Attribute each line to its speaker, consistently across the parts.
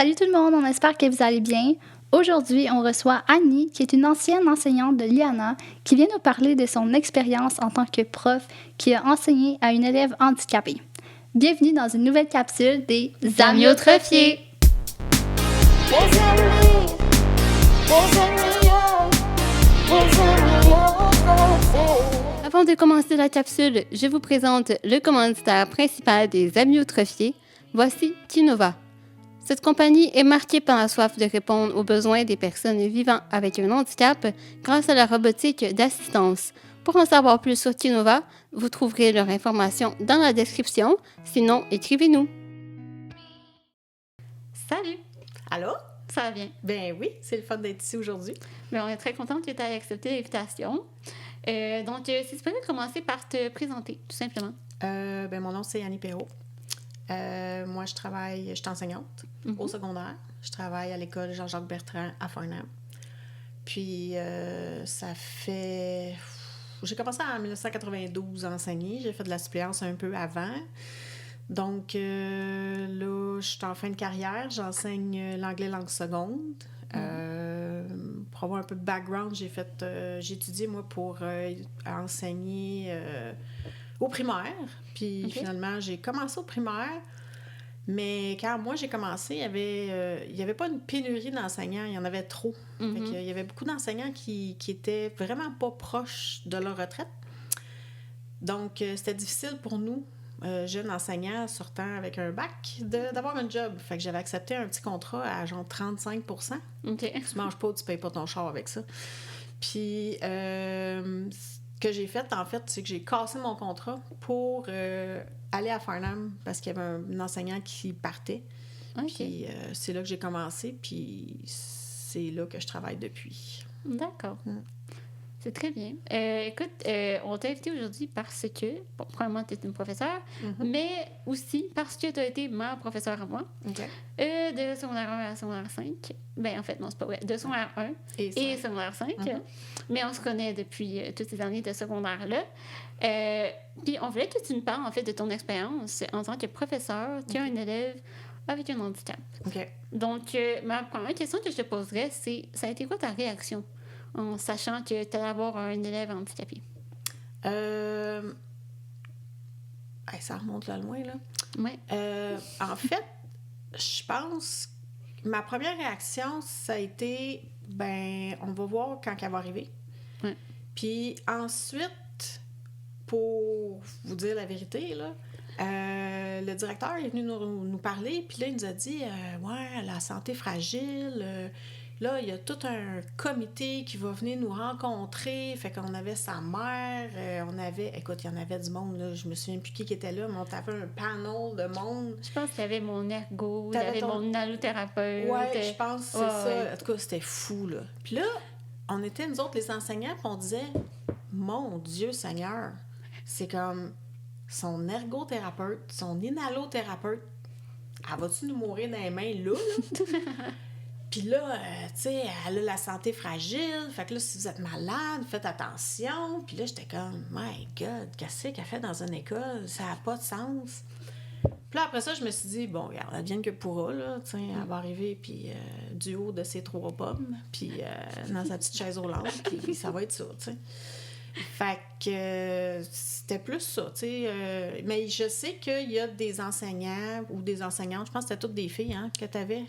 Speaker 1: Salut tout le monde, on espère que vous allez bien. Aujourd'hui, on reçoit Annie, qui est une ancienne enseignante de l'IANA, qui vient nous parler de son expérience en tant que prof qui a enseigné à une élève handicapée. Bienvenue dans une nouvelle capsule des Amyotrophiés!
Speaker 2: Avant de commencer la capsule, je vous présente le commanditaire principal des Amyotrophiés. Voici Kinova. Cette compagnie est marquée par la soif de répondre aux besoins des personnes vivant avec un handicap grâce à la robotique d'assistance. Pour en savoir plus sur Kinova, vous trouverez leur information dans la description. Sinon, écrivez-nous. Salut!
Speaker 3: Allô?
Speaker 2: Ça va bien?
Speaker 3: Ben oui, c'est le fun d'être ici aujourd'hui.
Speaker 2: Bien, on est très contente que tu aies accepté l'invitation. Donc, si tu peux commencer par te présenter, tout simplement.
Speaker 3: Mon nom, c'est Annie Perrault. Moi, je suis enseignante au secondaire. Je travaille à l'école Jean-Jacques Bertrand à Farnham. Puis, ça fait... J'ai commencé en 1992 à enseigner. J'ai fait de la suppléance un peu avant. Donc, là, je suis en fin de carrière. J'enseigne l'anglais langue seconde. Pour avoir un peu de background, j'ai étudié, moi, pour enseigner au primaire. Puis, finalement, j'ai commencé au primaire. Mais quand moi, j'ai commencé, il y avait pas une pénurie d'enseignants. Il y en avait trop. Fait qu'il y avait beaucoup d'enseignants qui étaient vraiment pas proches de leur retraite. Donc, c'était difficile pour nous, jeunes enseignants sortant avec un bac, d'avoir un job. Fait que j'avais accepté un petit contrat à genre 35 %.
Speaker 2: OK.
Speaker 3: Tu manges pas, tu payes pas ton char avec ça. Puis, ce que j'ai fait, en fait, c'est que j'ai cassé mon contrat pour aller à Farnham parce qu'il y avait un enseignant qui partait.
Speaker 2: OK.
Speaker 3: Puis, c'est là que j'ai commencé, puis c'est là que je travaille depuis.
Speaker 2: D'accord. C'est très bien. Écoute, on t'a invité aujourd'hui parce que, bon, premièrement, tu es une professeure, mais aussi parce que tu as été ma professeure à moi, de secondaire 1 à secondaire 5. Ben, en fait, non, c'est pas vrai. De secondaire 1 et secondaire 5. Mais on se connaît depuis toutes ces années de secondaire-là. Puis, on voulait que tu nous parles, en fait, de ton expérience en tant que professeur qui a un élève avec un handicap. Donc, ma première question que je te poserais, c'est, ça a été quoi ta réaction en sachant que tu allais avoir un élève handicapé?
Speaker 3: Ça remonte là loin, là.
Speaker 2: Oui.
Speaker 3: En fait, je pense que ma première réaction, ça a été, on va voir quand elle va arriver.
Speaker 2: Ouais.
Speaker 3: Puis ensuite, pour vous dire la vérité, là, le directeur est venu nous parler, puis là, il nous a dit, la santé fragile... Là, il y a tout un comité qui va venir nous rencontrer. Fait qu'on avait sa mère, écoute, il y en avait du monde, là. Je me souviens plus qui était là, mais on avait un panel de monde.
Speaker 2: Je pense qu'il y avait mon ergo, il y avait mon allothérapeute.
Speaker 3: Ouais, je pense que c'est ça. En tout cas, c'était fou, là. Puis là, on était, nous autres, les enseignants, puis on disait, mon Dieu Seigneur, c'est comme son ergothérapeute, son inhalothérapeute, elle va-tu nous mourir dans les mains, là? Puis là, tu sais, elle a la santé fragile. Fait que là, si vous êtes malade, faites attention. Puis là, j'étais comme, my God, qu'est-ce qu'elle fait dans une école? Ça n'a pas de sens. Puis là, après ça, je me suis dit, bon, regarde, elle vienne que pourra, là. Tu sais, elle va arriver, puis du haut de ses 3 pommes, puis dans sa petite chaise roulante, puis ça va être ça, tu sais. Fait que c'était plus ça, tu sais. Mais je sais qu'il y a des enseignants ou des enseignantes, je pense que c'était toutes des filles, hein, que tu avais.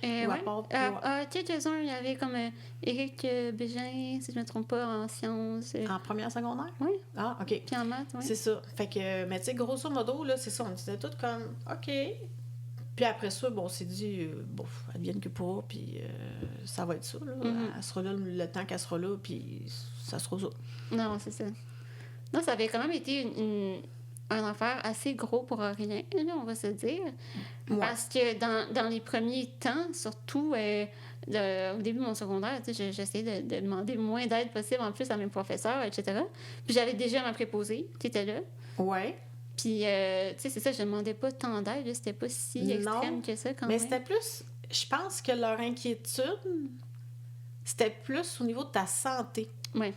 Speaker 2: Quelques-uns, il y avait comme Éric Bégin, si je ne me trompe pas, en sciences.
Speaker 3: En première secondaire?
Speaker 2: Oui.
Speaker 3: Ah, OK.
Speaker 2: Puis en maths, oui.
Speaker 3: C'est ça. Fait que, mais tu sais, grosso modo, là, c'est ça, on était toutes comme, OK. Puis après ça, bon, on s'est dit, elle vienne que pourra, puis ça va être ça, là. Elle sera là le temps qu'elle sera là, puis ça sera ça.
Speaker 2: Non, c'est ça. Non, ça avait quand même été un affaire assez gros pour rien, là, on va se dire. Ouais. Parce que dans les premiers temps, surtout au début de mon secondaire, j'essayais de demander le moins d'aide possible en plus à mes professeurs, etc. Puis j'avais déjà ma préposée qui était là.
Speaker 3: Ouais.
Speaker 2: Puis, tu sais, c'est ça, je ne demandais pas tant d'aide, là, c'était pas si extrême que ça quand même.
Speaker 3: Mais c'était plus, je pense que leur inquiétude, c'était plus au niveau de ta santé.
Speaker 2: Oui.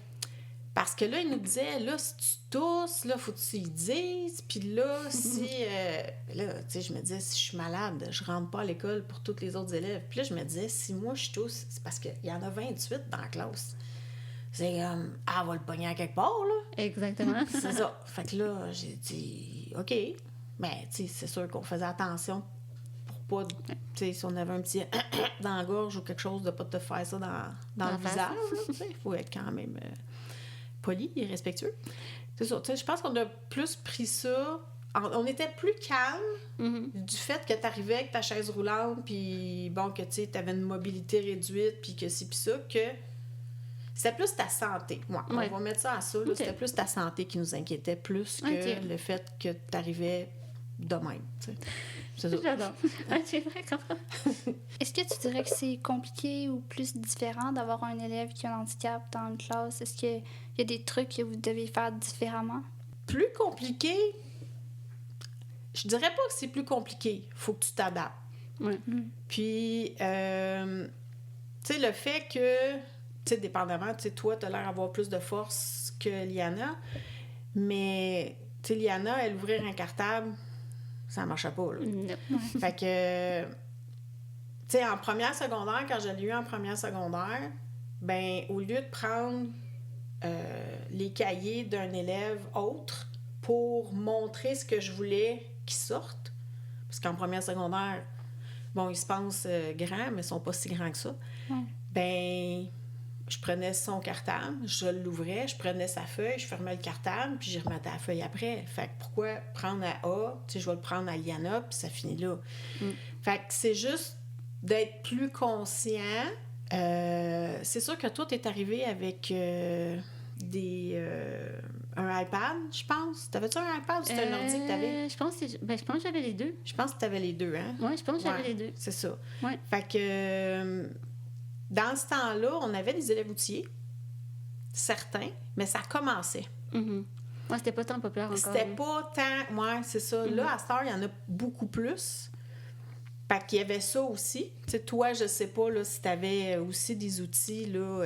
Speaker 3: Parce que là, il nous disait, là, si tu tousses, là, faut que tu y dises. Puis là, si... là, tu sais, je me disais, si je suis malade, je rentre pas à l'école pour tous les autres élèves. Puis là, je me disais, si moi, je tousse, c'est parce qu'il y en a 28 dans la classe. C'est elle va le pogner à quelque part, là.
Speaker 2: Exactement.
Speaker 3: C'est ça. Fait que là, j'ai dit, OK. Mais, tu sais, c'est sûr qu'on faisait attention pour pas... Tu sais, si on avait un petit dans la gorge ou quelque chose, de pas te faire ça dans le visage, là, tu sais. Il faut être quand même... poli et respectueux. C'est ça. Tu sais, je pense qu'on a plus pris ça. On était plus calme du fait que tu arrivais avec ta chaise roulante, puis bon, que tu avais une mobilité réduite, puis que ci, puis ça, que c'était plus ta santé. Ouais. On va mettre ça à ça. Là, C'était plus ta santé qui nous inquiétait, plus que le fait que tu arrivais de même. Tu sais. C'est ça.
Speaker 2: J'adore. C'est vrai, comment?
Speaker 1: Est-ce que tu dirais que c'est compliqué ou plus différent d'avoir un élève qui a un handicap dans une classe? Est-ce qu'il y a des trucs que vous devez faire différemment?
Speaker 3: Plus compliqué? Je dirais pas que c'est plus compliqué. Faut que tu t'adaptes.
Speaker 2: Ouais.
Speaker 3: Puis, tu sais, le fait que, tu sais, dépendamment, tu sais, toi, t'as l'air d'avoir plus de force que Liana, mais, tu sais, Liana, elle ouvrir un cartable, ça marchait pas, là.
Speaker 2: Non.
Speaker 3: Fait que, tu sais, en première secondaire, quand je l'ai eu en première secondaire, ben au lieu de prendre les cahiers d'un élève autre pour montrer ce que je voulais qu'il sorte, parce qu'en première secondaire, bon, ils se pensent grands, mais ils sont pas si grands que ça, ben je prenais son cartable, je l'ouvrais, je prenais sa feuille, je fermais le cartable, puis j'y remettais la feuille après. Fait que pourquoi prendre à A, tu sais, je vais le prendre à Liana, puis ça finit là. Fait que c'est juste d'être plus conscient. C'est sûr que toi, t'es arrivé avec un iPad, je pense. T'avais-tu un iPad ou c'était un ordi que t'avais?
Speaker 2: Je pense que j'avais les deux.
Speaker 3: Je pense que t'avais les deux, hein?
Speaker 2: Oui, je pense que j'avais les deux.
Speaker 3: C'est ça.
Speaker 2: Ouais.
Speaker 3: Fait que... dans ce temps-là, on avait des élèves outillés, certains, mais ça commençait.
Speaker 2: Moi, c'était pas tant populaire encore.
Speaker 3: C'était pas tant... Ouais, c'est ça. Là, à cette heure, il y en a beaucoup plus. Fait qu'il y avait ça aussi. Tu sais, toi, je sais pas là, si t'avais aussi des outils là,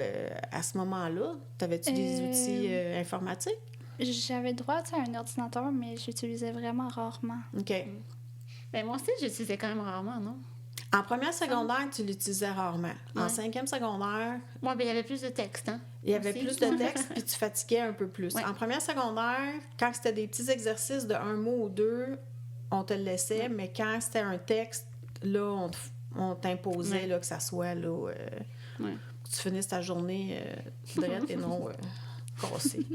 Speaker 3: à ce moment-là. T'avais-tu des outils informatiques?
Speaker 1: J'avais droit à un ordinateur, mais j'utilisais vraiment rarement.
Speaker 3: OK.
Speaker 2: Ben, moi aussi, j'utilisais quand même rarement, non?
Speaker 3: En première secondaire, tu l'utilisais rarement. En
Speaker 2: Ouais.
Speaker 3: cinquième secondaire...
Speaker 2: Ouais, ben, il y avait plus de texte, hein?
Speaker 3: Il y avait
Speaker 2: aussi.
Speaker 3: plus de texte, puis tu fatiguais un peu plus.
Speaker 2: Ouais.
Speaker 3: En première secondaire, quand c'était des petits exercices de un mot ou deux, on te le laissait, mais quand c'était un texte, là, on t'imposait là, que ça soit là, que tu finisses ta journée drette et non cassée.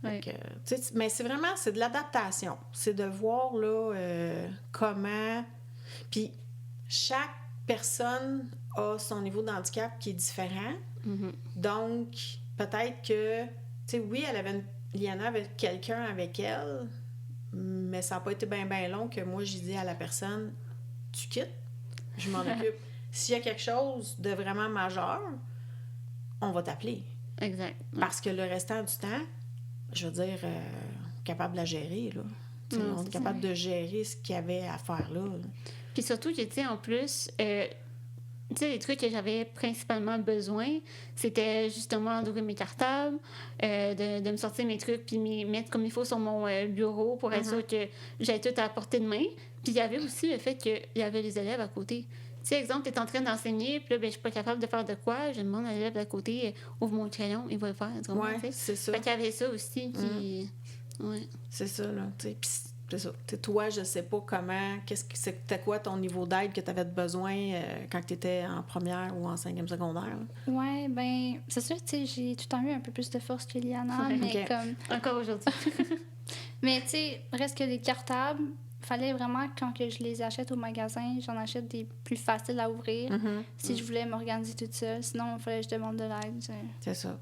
Speaker 2: Ouais.
Speaker 3: Mais c'est vraiment, c'est de l'adaptation. C'est de voir là, comment... Puis chaque personne a son niveau de handicap qui est différent. Donc, peut-être que, tu sais, oui, Liana avait quelqu'un avec elle, mais ça n'a pas été bien long que moi, j'ai dit à la personne, tu quittes, je m'en occupe. S'il y a quelque chose de vraiment majeur, on va t'appeler.
Speaker 2: Exact.
Speaker 3: Parce que le restant du temps, je veux dire, capable de la gérer, là. On est capable de gérer ce qu'il y avait à faire là.
Speaker 2: Puis surtout, tu sais, en plus... tu sais, les trucs que j'avais principalement besoin, c'était justement d'ouvrir mes cartables, de me sortir mes trucs, puis mettre comme il faut sur mon bureau pour être sûr que j'ai tout à portée de main. Puis il y avait aussi le fait qu'il y avait les élèves à côté. Tu sais, exemple, tu es en train d'enseigner, puis là, ben, je suis pas capable de faire de quoi, je demande à l'élève d'à côté, ouvre mon crayon, il va le faire.
Speaker 3: Oui, c'est ça.
Speaker 2: Fait qu'il y avait ça aussi qui... Ouais.
Speaker 3: C'est ça, là. Puis c'est ça. Toi, je sais pas comment, c'était quoi ton niveau d'aide que tu avais besoin quand tu étais en première ou en cinquième secondaire?
Speaker 1: Ouais, ben, c'est sûr, tu sais, j'ai tout le temps eu un peu plus de force que Liana,
Speaker 2: Ouais.
Speaker 1: mais
Speaker 3: Ok.
Speaker 1: comme...
Speaker 2: Encore aujourd'hui.
Speaker 1: Mais tu sais, reste que les cartables, fallait vraiment, quand que je les achète au magasin, j'en achète des plus faciles à ouvrir si je voulais m'organiser toute seule. Sinon, il fallait que je demande de l'aide.
Speaker 3: C'est ça.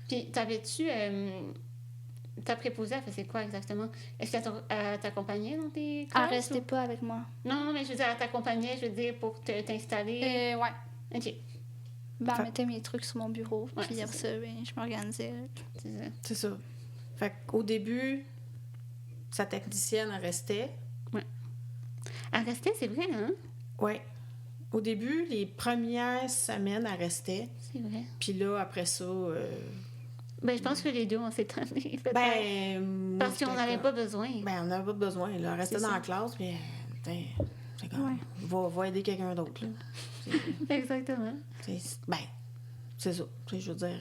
Speaker 2: Puis, t'avais-tu... ta préposée, elle faisait quoi exactement? Est-ce qu'elle t'accompagnait dans tes classes?
Speaker 1: Elle restait pas avec moi.
Speaker 2: Non, mais je veux dire, elle t'accompagnait, je veux dire, pour t'installer.
Speaker 1: Ouais.
Speaker 2: OK,
Speaker 1: Ben, elle mettait mes trucs sur mon bureau,
Speaker 2: Ouais,
Speaker 1: puis
Speaker 2: c'est
Speaker 1: après ça, ben, je m'organisais.
Speaker 2: c'est ça.
Speaker 3: C'est ça. Fait qu'au début, sa technicienne, elle restait.
Speaker 2: Elle restait, c'est vrai, hein?
Speaker 3: Oui. Au début, les premières semaines, elle restait.
Speaker 2: C'est vrai.
Speaker 3: Puis là, après ça,
Speaker 2: Ben, je pense que les deux, on s'est tannés, peut-être.
Speaker 3: Ben,
Speaker 2: parce qu'on n'avait pas besoin.
Speaker 3: Ben, on n'avait pas besoin, là. Rester dans la classe, puis... c'est comme... Va aider quelqu'un d'autre, là.
Speaker 2: Exactement.
Speaker 3: Ben, c'est ça. Je veux dire...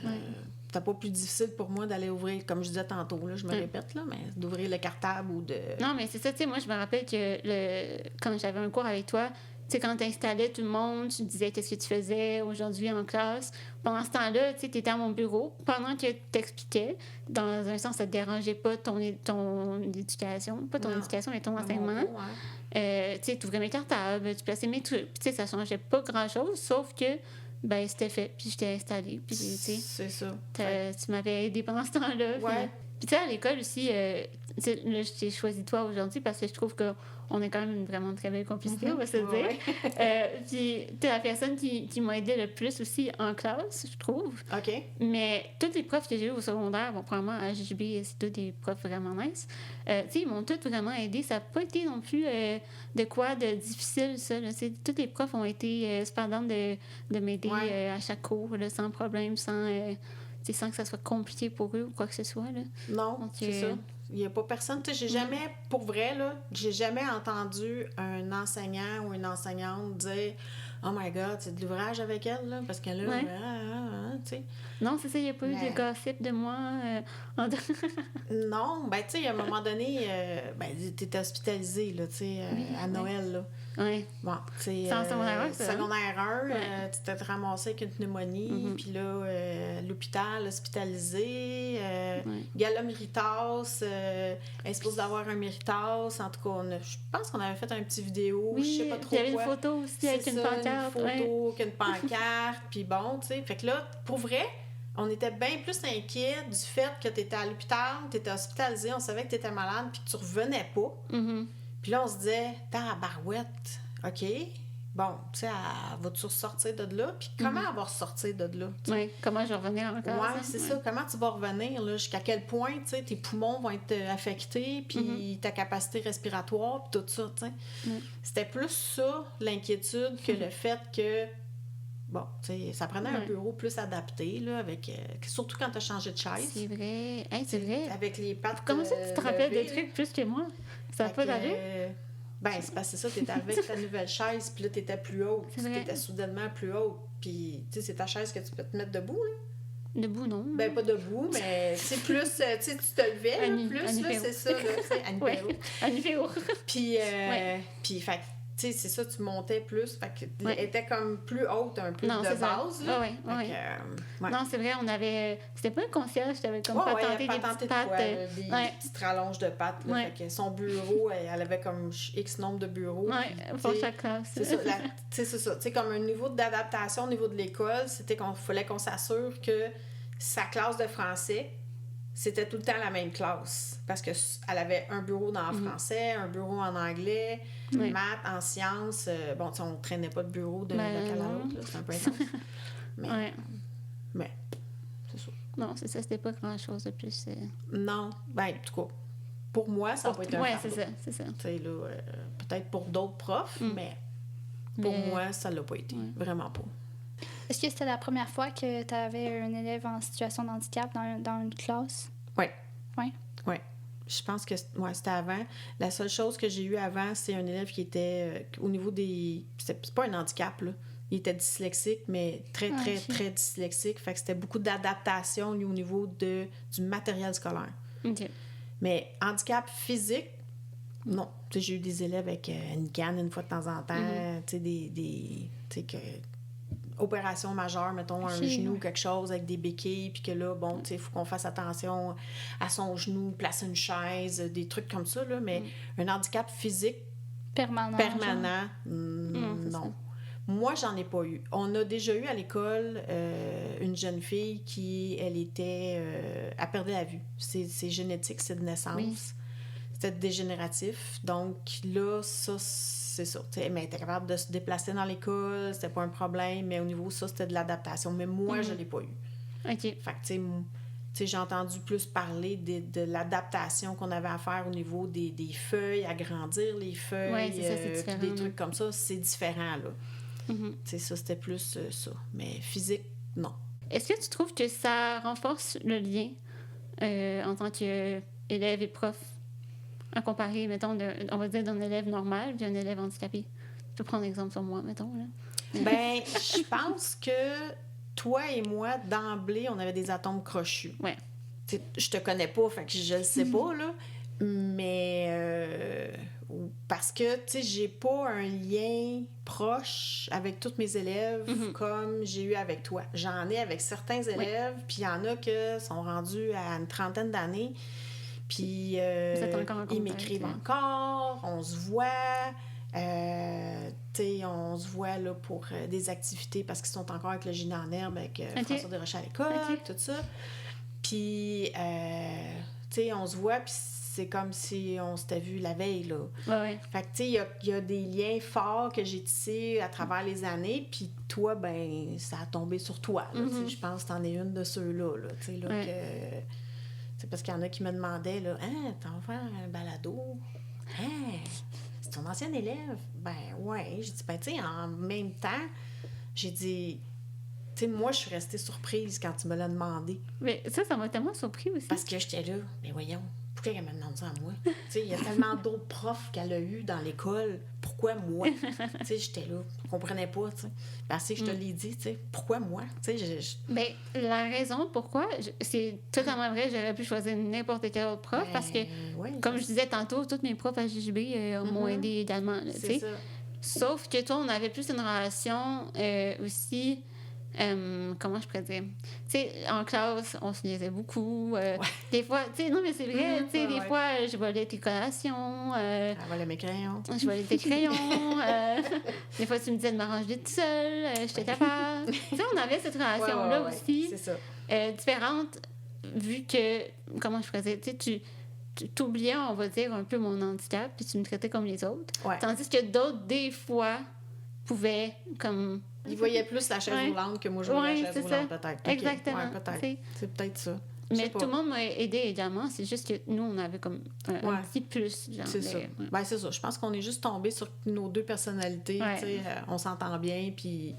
Speaker 3: C'était pas plus difficile pour moi d'aller ouvrir, comme je disais tantôt, là, je me répète, là, mais d'ouvrir le cartable ou de...
Speaker 2: Non, mais c'est ça, tu sais, moi, je me rappelle que quand j'avais un cours avec toi, tu sais, quand tu installais tout le monde, tu disais qu'est-ce que tu faisais aujourd'hui en classe. Pendant ce temps-là, tu sais, tu étais à mon bureau. Pendant que tu t'expliquais, dans un sens, ça te dérangeait pas ton éducation, pas ton éducation, mais ton enseignement. Tu sais, tu ouvrais mes cartables, tu plaçais mes trucs. Tu sais, ça changeait pas grand-chose, sauf que ben c'était fait, puis j'étais installée, puis tu sais...
Speaker 3: C'est ça.
Speaker 2: Tu m'avais aidé pendant ce temps-là.
Speaker 3: Ouais.
Speaker 2: Puis tu sais, à l'école aussi, là, je t'ai choisi toi aujourd'hui parce que je trouve qu'on a quand même une vraiment très belle complicité, on va se le dire. Puis tu es la personne qui m'a aidé le plus aussi en classe, je trouve.
Speaker 3: OK.
Speaker 2: Mais tous les profs que j'ai eu au secondaire, bon, probablement à JB, c'est tous des profs vraiment nice. Tu sais, ils m'ont tous vraiment aidé. Ça n'a pas été non plus de quoi de difficile, ça. Là. Tous les profs ont été super contents de m'aider à chaque cours, là, sans problème, sans que ça soit compliqué pour eux ou quoi que ce soit. Là.
Speaker 3: Non, donc, c'est ça. Il n'y a pas personne. Tu sais, j'ai jamais, pour vrai, là, j'ai jamais entendu un enseignant ou une enseignante dire « Oh my God, c'est de l'ouvrage avec elle, là, parce que là, tu sais. »
Speaker 2: Non, c'est ça, il n'y a pas eu de gossip de moi.
Speaker 3: Non, ben tu sais, à un moment donné, tu étais hospitalisée, là, tu sais, à Noël, là.
Speaker 2: Oui.
Speaker 3: Bon, tu sais, secondaire 1, tu t'es ramassé avec une pneumonie, puis là, l'hôpital, hospitalisé, gala Méritas, elle est supposée d'avoir un Méritas, en tout cas, je pense qu'on avait fait un petit vidéo, je sais pas trop quoi.
Speaker 2: Il y avait une photo aussi avec une pancarte.
Speaker 3: Une photo avec une pancarte, puis bon, tu sais, fait que là, pour vrai, on était bien plus inquiets du fait que tu étais à l'hôpital, tu étais hospitalisé, on savait que tu étais malade, puis que tu revenais pas. Puis là, on se disait, tabarouette, OK, bon, tu sais, vas-tu ressortir de là? Puis comment elle va ressortir de là?
Speaker 2: Oui, comment je vais revenir encore?
Speaker 3: Oui, c'est ça. Comment tu vas revenir? Là, jusqu'à quel point, tu sais, tes poumons vont être affectés, puis ta capacité respiratoire, puis tout ça, tu sais. C'était plus ça, l'inquiétude, que le fait que, bon, tu sais, ça prenait un bureau plus adapté, là, avec... surtout quand tu as changé de chaise.
Speaker 2: C'est vrai. Hey, c'est vrai.
Speaker 3: Avec les pattes
Speaker 2: Comment ça tu te rappelles des trucs plus que moi? Ça n'a pas d'allure?
Speaker 3: Ben, c'est parce que c'est ça, t'étais avec ta nouvelle chaise, puis là, t'étais plus haute. T'étais soudainement plus haute. Puis, tu sais, c'est ta chaise que tu peux te mettre debout, là.
Speaker 2: Debout, non.
Speaker 3: Ben, pas debout, mais c'est plus, tu sais, tu te levais, là, plus, là, c'est ça, là, tu sais,
Speaker 2: Anipéo.
Speaker 3: Puis, fait tu sais, c'est ça, tu montais plus. Fait que elle était comme plus haute un peu de base. Là.
Speaker 2: Non, c'est vrai, on avait... C'était pas un concierge, t'avais comme patenté des petites pattes.
Speaker 3: Des petites rallonges de pattes. Là, fait que son bureau, elle avait comme X nombre de bureaux.
Speaker 2: Oui, pour chaque classe.
Speaker 3: C'est ça. C'est ça. Tu sais, comme un niveau d'adaptation au niveau de l'école, c'était qu'il fallait qu'on s'assure que sa classe de français, c'était tout le temps la même classe. Parce qu'elle avait un bureau dans le français, un bureau en anglais, maths, en sciences. Bon, tu sais, on ne traînait pas de bureau de local à l'autre. C'est un peu intense. Mais c'est ça.
Speaker 2: Non, c'est ça. C'était pas grand-chose de plus.
Speaker 3: Non. Ben, en tout cas, pour moi, ça n'a pas été un fardeau.
Speaker 2: Oui, c'est ça.
Speaker 3: Tu sais, là, peut-être pour d'autres profs, mais pour moi, ça ne l'a pas été. Vraiment pas.
Speaker 1: Est-ce que c'était la première fois que tu avais un élève en situation de handicap dans une classe?
Speaker 3: Oui.
Speaker 1: Oui?
Speaker 3: Oui. Je pense que c'était avant. La seule chose que j'ai eue avant, c'est un élève qui était au niveau des... C'est pas un handicap, là. Il était dyslexique, mais très dyslexique. Fait que c'était beaucoup d'adaptation au niveau du matériel scolaire.
Speaker 2: OK.
Speaker 3: Mais handicap physique, non. Tu sais, j'ai eu des élèves avec une canne une fois de temps en temps. Tu sais, tu sais, que... opération majeure, mettons, un genou ou quelque chose avec des béquilles, puis que là, bon, tu sais, il faut qu'on fasse attention à son genou, placer une chaise, des trucs comme ça, là, mais un handicap physique permanent, non. Moi, j'en ai pas eu. On a déjà eu à l'école une jeune fille qui, elle perdait la vue. C'est génétique, c'est de naissance. Oui. C'était dégénératif. Donc là, ça, c'est ça. Mais elle était capable de se déplacer dans l'école, c'était pas un problème, mais au niveau ça, c'était de l'adaptation. Mais moi, je l'ai pas eu.
Speaker 2: OK.
Speaker 3: Fait que, tu sais, j'ai entendu plus parler de l'adaptation qu'on avait à faire au niveau des feuilles, agrandir les feuilles, des trucs comme ça, c'est différent, là. Tu sais, ça, c'était plus ça. Mais physique, non.
Speaker 2: Est-ce que tu trouves que ça renforce le lien en tant qu'élève et prof, à comparer, mettons, on va dire d'un élève normal puis un élève handicapé? Je peux prendre l'exemple sur moi, mettons. Là.
Speaker 3: Ben, je pense que toi et moi, d'emblée, on avait des atomes crochus.
Speaker 2: Ouais.
Speaker 3: T'sais, je te connais pas, fait que je le sais pas, là. Mais parce que, tu sais, j'ai pas un lien proche avec tous mes élèves comme j'ai eu avec toi. J'en ai avec certains élèves, puis il y en a qui sont rendus à une trentaine d'années, puis ils m'écrivent encore, on se voit. On se voit là, pour des activités parce qu'ils sont encore avec le génie en herbe, avec François Desrochers à l'école, tout ça. Puis, on se voit, puis c'est comme si on s'était vu la veille, là.
Speaker 2: Ouais.
Speaker 3: Fait que, tu sais, il y a des liens forts que j'ai tissés à travers les années, puis toi, ben, ça a tombé sur toi, là. Je pense que t'en es une de ceux-là, là, tu sais, là, que... C'est parce qu'il y en a qui me demandaient, là, « Hein, t'en vas faire un balado? Hein? C'est ton ancien élève? » Ben, ouais. J'ai dit, ben, tu sais, en même temps, j'ai dit... Tu sais, moi, je suis restée surprise quand tu me l'as demandé.
Speaker 2: Mais ça m'a tellement surpris aussi.
Speaker 3: Parce que j'étais là, mais voyons, pourquoi elle me demande ça à moi? Tu sais, il y a tellement d'autres profs qu'elle a eu dans l'école. Pourquoi moi? Tu sais, j'étais là, je comprenais pas, tu sais. Ben, je te l'ai dit, tu sais, pourquoi moi? Tu sais,
Speaker 2: Ben, la raison pourquoi, c'est totalement vrai, j'aurais pu choisir n'importe quel autre prof, parce que, comme je disais tantôt, tous mes profs à JJB m'ont aidé également, tu sais. Sauf que toi, on avait plus une relation aussi... comment je pourrais dire? Tu sais, en classe, on se liaisait beaucoup. Des fois, tu sais, non, mais c'est vrai, tu sais, des fois, je volais tes collations.
Speaker 3: Elle volait mes crayons.
Speaker 2: Je volais tes crayons. Des fois, tu me disais de m'arranger toute seule. J'étais capable. Tu sais, on avait cette relation-là aussi.
Speaker 3: C'est ça.
Speaker 2: Différente, vu que, comment je pourrais dire, tu t'oubliais, on va dire, un peu mon handicap, puis tu me traitais comme les autres.
Speaker 3: Ouais.
Speaker 2: Tandis que d'autres, des fois, pouvaient, comme...
Speaker 3: Ils voyaient plus la chaise roulante que moi, je voyais la chaise roulante, peut-être. Okay.
Speaker 2: Exactement.
Speaker 3: Ouais, peut-être. C'est peut-être ça.
Speaker 2: Mais tout le monde m'a aidé également. C'est juste que nous, on avait comme un petit plus. Genre,
Speaker 3: c'est ça. Ben, c'est ça. Je pense qu'on est juste tombés sur nos deux personnalités. On s'entend bien, puis...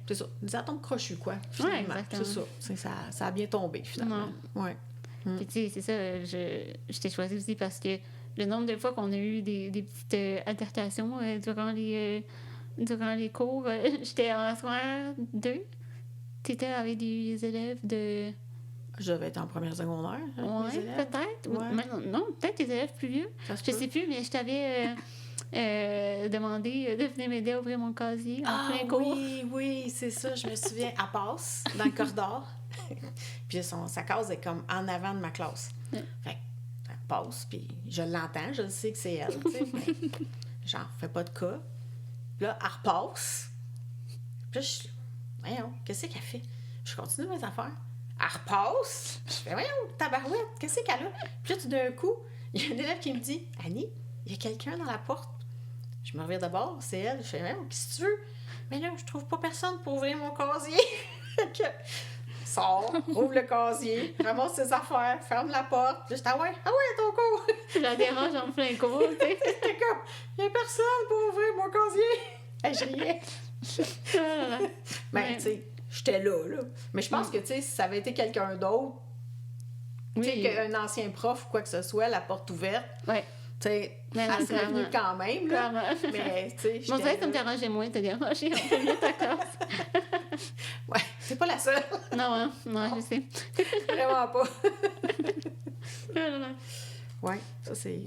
Speaker 3: C'est ça. Des atomes crochus, quoi, finalement. C'est ça. Ça a bien tombé, finalement. Ouais.
Speaker 2: Puis tu sais, c'est ça. Je t'ai choisi aussi parce que le nombre de fois qu'on a eu des petites altercations durant les cours, j'étais en secondaire 2. T'étais avec des élèves de...
Speaker 3: Je devais être en première secondaire.
Speaker 2: Oui, peut-être.
Speaker 3: Ouais.
Speaker 2: Non, peut-être des élèves plus vieux. Je sais plus, mais je t'avais demandé de venir m'aider à ouvrir mon casier en plein cours.
Speaker 3: Oui, c'est ça. Je me souviens. Elle passe dans le corridor. Puis sa case est comme en avant de ma classe. Fait elle passe, puis je l'entends. Je sais que c'est elle. Mais j'en fais pas de cas. Puis là, elle repasse. Puis là, je suis voyons, qu'est-ce qu'elle fait? Je continue mes affaires. Elle repasse. Je fais, voyons, tabarouette, qu'est-ce qu'elle a? Puis là, tout d'un coup, il y a un élève qui me dit, Annie, il y a quelqu'un dans la porte. Je me reviens d'abord, c'est elle. Je fais, voyons, qu'est-ce que tu veux? Mais là, je trouve pas personne pour ouvrir mon casier. Sors, ouvre le casier, ramasse ses affaires, ferme la porte. Puis j'étais, ah ouais, ton cours.
Speaker 2: Je la dérange en plein cours, tu sais.
Speaker 3: C'était comme, il y a personne pour ouvrir mon casier. Et je riais. Ben, tu sais, j'étais là. Mais je pense que, tu sais, si ça avait été quelqu'un d'autre, tu sais, qu'un ancien prof ou quoi que ce soit, la porte ouverte, tu sais, elle serait venue quand même, là. Mais, tu sais,
Speaker 2: Bon, ça me dérangeait moins, t'as dérangé un peu mieux ta classe.
Speaker 3: Ouais, c'est pas la seule.
Speaker 2: Non, je sais.
Speaker 3: Vraiment pas. Ouais, ça, c'est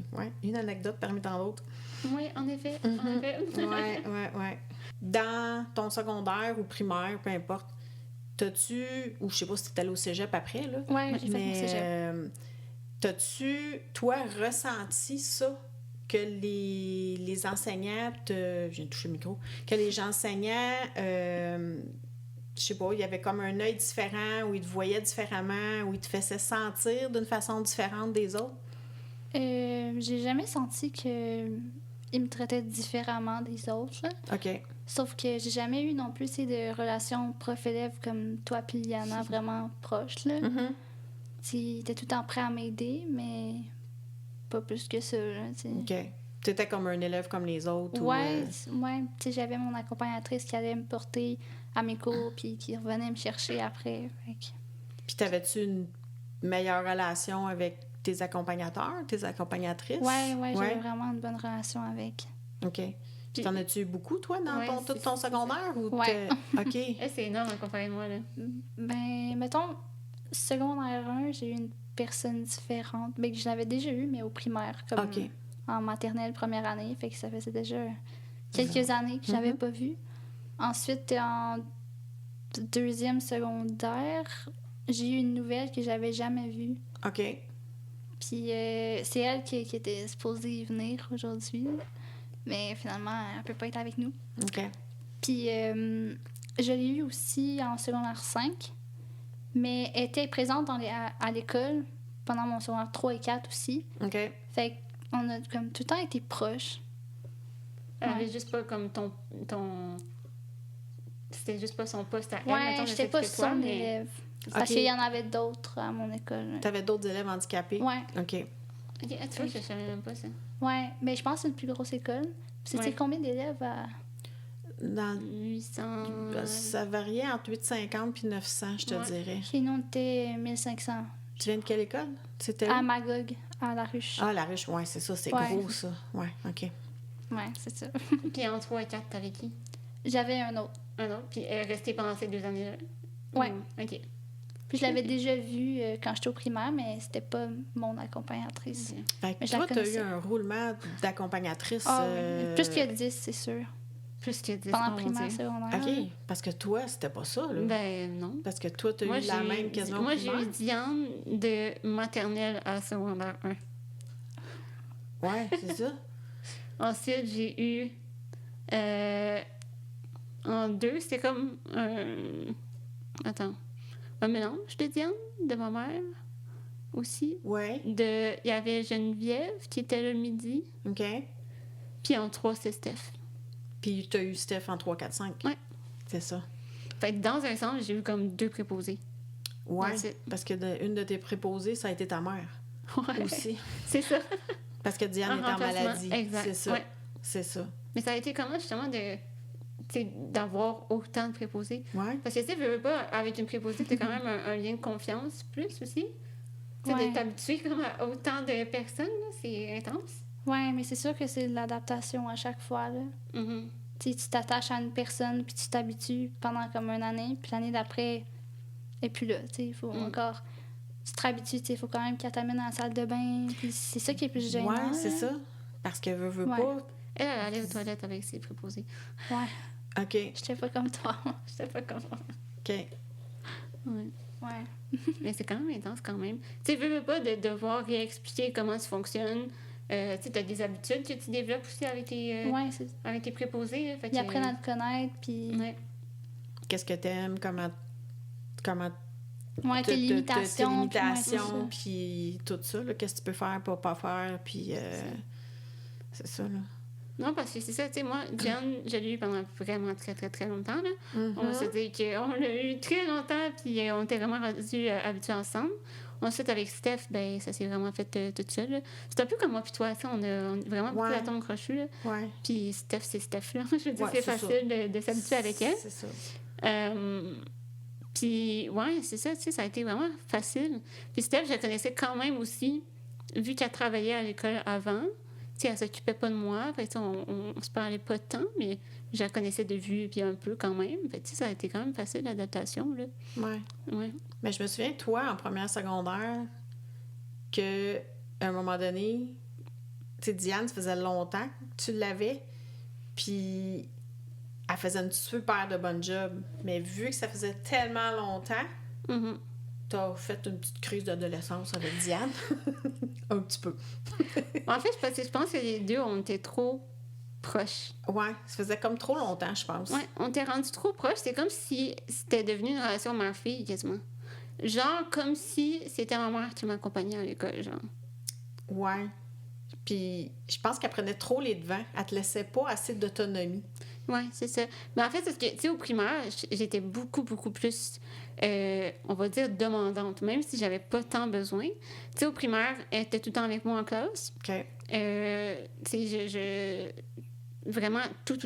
Speaker 3: une anecdote parmi tant d'autres.
Speaker 2: Oui, en effet.
Speaker 3: Ouais. Dans ton secondaire ou primaire, peu importe, t'as-tu, ou je sais pas si t'es allé au cégep après, là.
Speaker 1: Ouais, j'ai fait mon cégep.
Speaker 3: T'as-tu, toi, ressenti ça, que les enseignants je viens de toucher le micro, que les enseignants, je sais pas, il y avait comme un œil différent, où ils te voyaient différemment, où ils te faisaient sentir d'une façon différente des autres?
Speaker 1: J'ai jamais senti que ils me traitaient différemment des autres. Là.
Speaker 3: OK.
Speaker 1: Sauf que j'ai jamais eu non plus de relations prof-élève comme toi puis Liana vraiment proches. Là.
Speaker 3: Mm-hmm.
Speaker 1: Ils étaient tout le temps prêts à m'aider, mais pas plus que ça. Là,
Speaker 3: OK. Tu étais comme un élève comme les autres?
Speaker 1: Ouais. Tu sais, j'avais mon accompagnatrice qui allait me porter à mes cours puis qui revenait me chercher après.
Speaker 3: Puis t'avais-tu une meilleure relation avec tes accompagnateurs, tes accompagnatrices?
Speaker 1: Ouais, j'avais vraiment une bonne relation avec.
Speaker 3: OK. Puis t'en as-tu eu beaucoup, toi, dans tout ton secondaire? Ou
Speaker 1: ouais.
Speaker 3: OK.
Speaker 2: C'est énorme comparé à moi, là.
Speaker 1: Ben, mettons, secondaire 1, j'ai eu une personne différente. Ben, que je l'avais déjà eu, mais au primaire, comme en maternelle, première année. Fait que ça faisait déjà quelques années que je l'avais pas vu. Ensuite, en deuxième secondaire, j'ai eu une nouvelle que j'avais jamais vue.
Speaker 3: OK.
Speaker 1: Puis c'est elle qui était supposée venir aujourd'hui. Mais finalement, elle peut pas être avec nous.
Speaker 3: OK.
Speaker 1: Puis je l'ai eu aussi en secondaire 5. Mais elle était présente à l'école pendant mon secondaire 3 et 4 aussi.
Speaker 3: OK.
Speaker 1: Fait qu'on a comme tout le temps été proches.
Speaker 2: Elle avait juste pas comme ton... C'était juste pas son poste à elle.
Speaker 1: Ouais, j'étais pas son élève. Parce qu'il y en avait d'autres à mon école.
Speaker 3: T'avais d'autres élèves handicapés?
Speaker 1: Ouais.
Speaker 3: OK.
Speaker 2: OK, tu vois, je savais même pas ça.
Speaker 1: Ouais, mais je pense que c'est une plus grosse école. C'était combien d'élèves à...
Speaker 3: Dans
Speaker 2: 800...
Speaker 3: Ça variait entre 850 puis 900, je te dirais.
Speaker 1: Chez nous, on était 1500.
Speaker 3: Tu viens de quelle école? C'était où?
Speaker 1: À Magog, à La Ruche.
Speaker 3: Ah, La Ruche, ouais, c'est ça, c'est gros, ça. Ouais, OK.
Speaker 1: Ouais, c'est ça.
Speaker 2: Puis en 3 et 4, t'avais qui?
Speaker 1: J'avais un autre.
Speaker 2: Un autre? Puis elle est restée pendant ces 2 années-là?
Speaker 1: Ouais.
Speaker 2: OK.
Speaker 1: Puis je l'avais déjà vue quand j'étais au primaire, mais c'était pas mon accompagnatrice.
Speaker 2: Okay.
Speaker 3: Fait que toi, t'as eu un roulement d'accompagnatrice.
Speaker 1: Plus que 10, c'est sûr.
Speaker 2: Plus que 10.
Speaker 1: Pendant primaire, secondaire.
Speaker 3: OK. Parce que toi, c'était pas ça, là.
Speaker 2: Ben non.
Speaker 3: Parce que toi, t'as eu la même quasiment
Speaker 2: Moi,
Speaker 3: primaire.
Speaker 2: j'ai eu Diane de maternelle à secondaire 1.
Speaker 3: Ouais, c'est ça.
Speaker 2: Ensuite, j'ai eu... en 2, c'était comme un mélange de Diane, de ma mère aussi.
Speaker 3: Ouais.
Speaker 2: Il y avait Geneviève qui était le midi.
Speaker 3: OK.
Speaker 2: Puis en 3, c'est Steph.
Speaker 3: Puis t'as eu Steph en 3, 4, 5.
Speaker 2: Ouais.
Speaker 3: C'est ça.
Speaker 2: Fait que dans un sens, j'ai eu comme 2 préposés.
Speaker 3: Ouais. Parce que une de tes préposées, ça a été ta mère.
Speaker 2: Ouais.
Speaker 3: Aussi.
Speaker 2: C'est ça.
Speaker 3: Parce que Diane était en maladie.
Speaker 2: Exact.
Speaker 3: C'est ça.
Speaker 2: Ouais.
Speaker 3: C'est ça.
Speaker 2: Mais ça a été comment, justement, d'avoir autant de préposés?
Speaker 3: Ouais.
Speaker 2: Parce que, tu sais, veux pas, avec une préposée, t'as quand même un lien de confiance plus aussi. Tu sais, d'être habitué comme à autant de personnes, là, c'est intense.
Speaker 1: Ouais, mais c'est sûr que c'est de l'adaptation à chaque fois, là.
Speaker 2: Mm-hmm.
Speaker 1: Tu t'attaches à une personne, puis tu t'habitues pendant comme une année, puis l'année d'après, et puis là, tu sais, il faut encore... Tu te réhabitues, tu sais, il faut quand même qu'elle t'amène dans la salle de bain, puis c'est ça qui est plus gênant.
Speaker 3: Ouais, c'est ça. Parce que veut pas...
Speaker 2: Elle allait aux toilettes avec ses préposés.
Speaker 1: Ouais.
Speaker 3: OK.
Speaker 1: J'étais pas comme toi.
Speaker 2: J'étais pas comme moi.
Speaker 3: OK.
Speaker 1: Ouais.
Speaker 2: Mais c'est quand même intense, quand même. Tu sais, veux pas de devoir réexpliquer comment tu fonctionnes. Tu sais, t'as des habitudes que tu développes aussi avec tes préposés. Là, fait
Speaker 1: Ils apprennent à te connaître, puis...
Speaker 2: Ouais.
Speaker 3: Qu'est-ce que t'aimes, comment
Speaker 1: ouais, tes limitations,
Speaker 3: puis tout ça, là, qu'est-ce que tu peux faire, pas faire, puis c'est ça, là.
Speaker 2: Non, parce que c'est ça, tu sais, moi, Diane, je l'ai eu pendant vraiment très, très, très longtemps, là.
Speaker 3: Mm-hmm.
Speaker 2: On s'est dit qu'on l'a eu très longtemps, puis on était vraiment rendus habitués ensemble. Ensuite, avec Steph, ben ça s'est vraiment fait toute seule, là. C'est un peu comme moi puis toi, tu sais, on a vraiment beaucoup d'atomes crochus, là.
Speaker 3: Ouais.
Speaker 2: Puis Steph, c'est Steph, là. Je veux dire, c'est facile de s'habituer avec elle.
Speaker 3: C'est ça.
Speaker 2: Puis, ouais, c'est ça, tu sais, ça a été vraiment facile. Puis Steph, je la connaissais quand même aussi, vu qu'elle travaillait à l'école avant. Tu sais, elle s'occupait pas de moi. Fait que, on se parlait pas tant, mais je la connaissais de vue, puis un peu quand même. Fait que, tu sais, ça a été quand même facile, l'adaptation, là.
Speaker 3: Ouais. Mais je me souviens, toi, en première secondaire, qu'à un moment donné, tu sais, Diane, ça faisait longtemps que tu l'avais, puis elle faisait une super de bonne job. Mais vu que ça faisait tellement longtemps, t'as fait une petite crise d'adolescence avec Diane. Un petit peu.
Speaker 2: En fait, je pense que les deux, on était trop proches.
Speaker 3: Ouais, ça faisait comme trop longtemps, je pense.
Speaker 2: Ouais, on était rendus trop proches. C'est comme si c'était devenu une relation mère-fille, quasiment. Genre, comme si c'était ma mère qui m'accompagnait à l'école, genre.
Speaker 3: Ouais. Puis, je pense qu'elle prenait trop les devants. Elle te laissait pas assez d'autonomie.
Speaker 2: Oui, c'est ça. Mais en fait, c'est que, tu sais, au primaire, j'étais beaucoup, beaucoup plus, on va dire, demandante, même si j'avais pas tant besoin. Tu sais, au primaire, elle était tout le temps avec moi en classe.
Speaker 3: OK.
Speaker 2: Tu sais, vraiment, tout,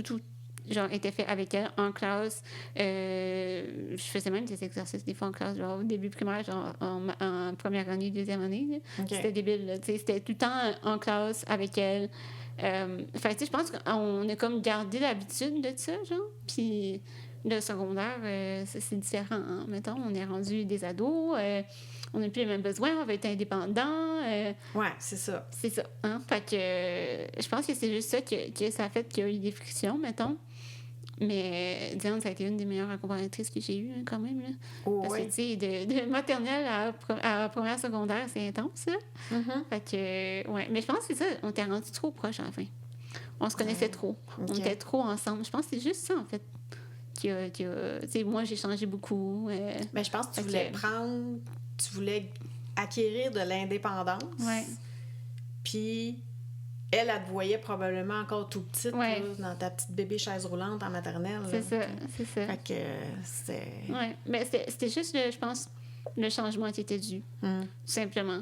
Speaker 2: genre, était fait avec elle en classe. Je faisais même des exercices des fois en classe, genre au début primaire, genre en première année, deuxième année. Là.
Speaker 3: Okay.
Speaker 2: C'était débile, là, tu sais, c'était tout le temps en classe avec elle. Fait tu sais, je pense qu'on a comme gardé l'habitude de ça, genre. Puis le secondaire, c'est différent, hein. Mettons, on est rendu des ados, on n'a plus les mêmes besoins, on va être indépendant.
Speaker 3: Ouais, c'est ça.
Speaker 2: C'est ça, hein. Fait que je pense que c'est juste ça que ça a fait qu'il y a eu des frictions, mettons. Mais Diane, ça a été une des meilleures accompagnatrices que j'ai eues, hein, quand même. Là.
Speaker 3: Oh,
Speaker 2: Parce
Speaker 3: ouais.
Speaker 2: que, tu sais, de maternelle à première secondaire, c'est intense, là.
Speaker 3: Mm-hmm.
Speaker 2: Fait que, ouais. Mais je pense que c'est ça, on était rendu trop proches à la fin. On se connaissait trop.
Speaker 3: Okay.
Speaker 2: On était trop ensemble. Je pense que c'est juste ça, en fait. Tu sais, moi, j'ai changé beaucoup.
Speaker 3: Mais je pense que tu voulais acquérir de l'indépendance.
Speaker 2: Ouais.
Speaker 3: Puis elle te voyait probablement encore tout petite,
Speaker 2: ouais.
Speaker 3: là, dans ta petite bébé chaise roulante en maternelle.
Speaker 2: C'est ça, c'est ça.
Speaker 3: Fait que c'était...
Speaker 2: Ouais, mais c'était juste, je pense, le changement qui était dû, tout simplement.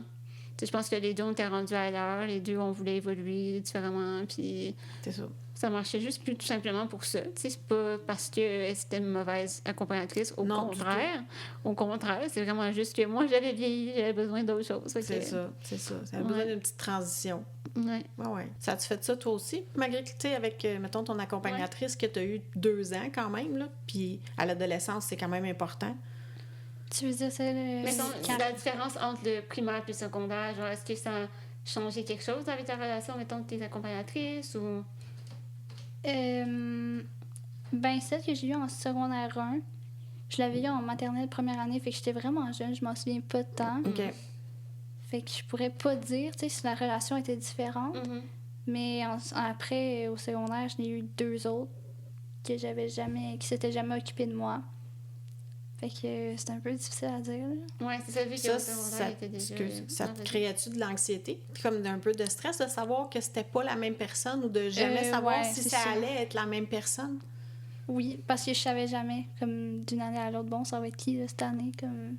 Speaker 2: Tu sais, je pense que les deux, on était rendus à l'heure, les deux, on voulait évoluer différemment, puis...
Speaker 3: C'est ça.
Speaker 2: Ça marchait juste plus tout simplement pour ça. Tu sais, c'est pas parce que c'était une mauvaise accompagnatrice. Au contraire. Au contraire, c'est vraiment juste que moi, j'avais vieilli, j'avais besoin d'autre chose.
Speaker 3: C'est ça. Ça a besoin d'une petite transition.
Speaker 2: Ouais.
Speaker 3: Ouais. Ça a-tu fait ça, toi aussi? Malgré que, tu sais, avec, mettons, ton accompagnatrice que tu as eu 2 ans quand même, là, puis à l'adolescence, c'est quand même important.
Speaker 1: Tu veux dire, c'est le...
Speaker 2: Mettons, la différence entre le primaire et le secondaire, genre, est-ce que ça a changé quelque chose avec ta relation, mettons, de tes accompagnatrices ou...
Speaker 1: Ben, celle que j'ai eue en secondaire 1, je l'avais eue en maternelle première année, fait que j'étais vraiment jeune, je m'en souviens pas de temps.
Speaker 3: OK.
Speaker 1: Fait que je pourrais pas dire, tu sais, si la relation était différente.
Speaker 2: Mm-hmm.
Speaker 1: Mais après, au secondaire, je n'ai eu 2 autres qui s'étaient jamais occupés de moi. Fait que c'est un peu difficile à dire, là.
Speaker 2: Ouais, c'est ça, vu que le secondaire était déjà...
Speaker 3: Ça te créait-tu de l'anxiété? Comme d'un peu de stress de savoir que c'était pas la même personne ou de jamais savoir si ça allait être la même personne?
Speaker 1: Oui, parce que je savais jamais, comme d'une année à l'autre, bon, ça va être qui, là, cette année, comme...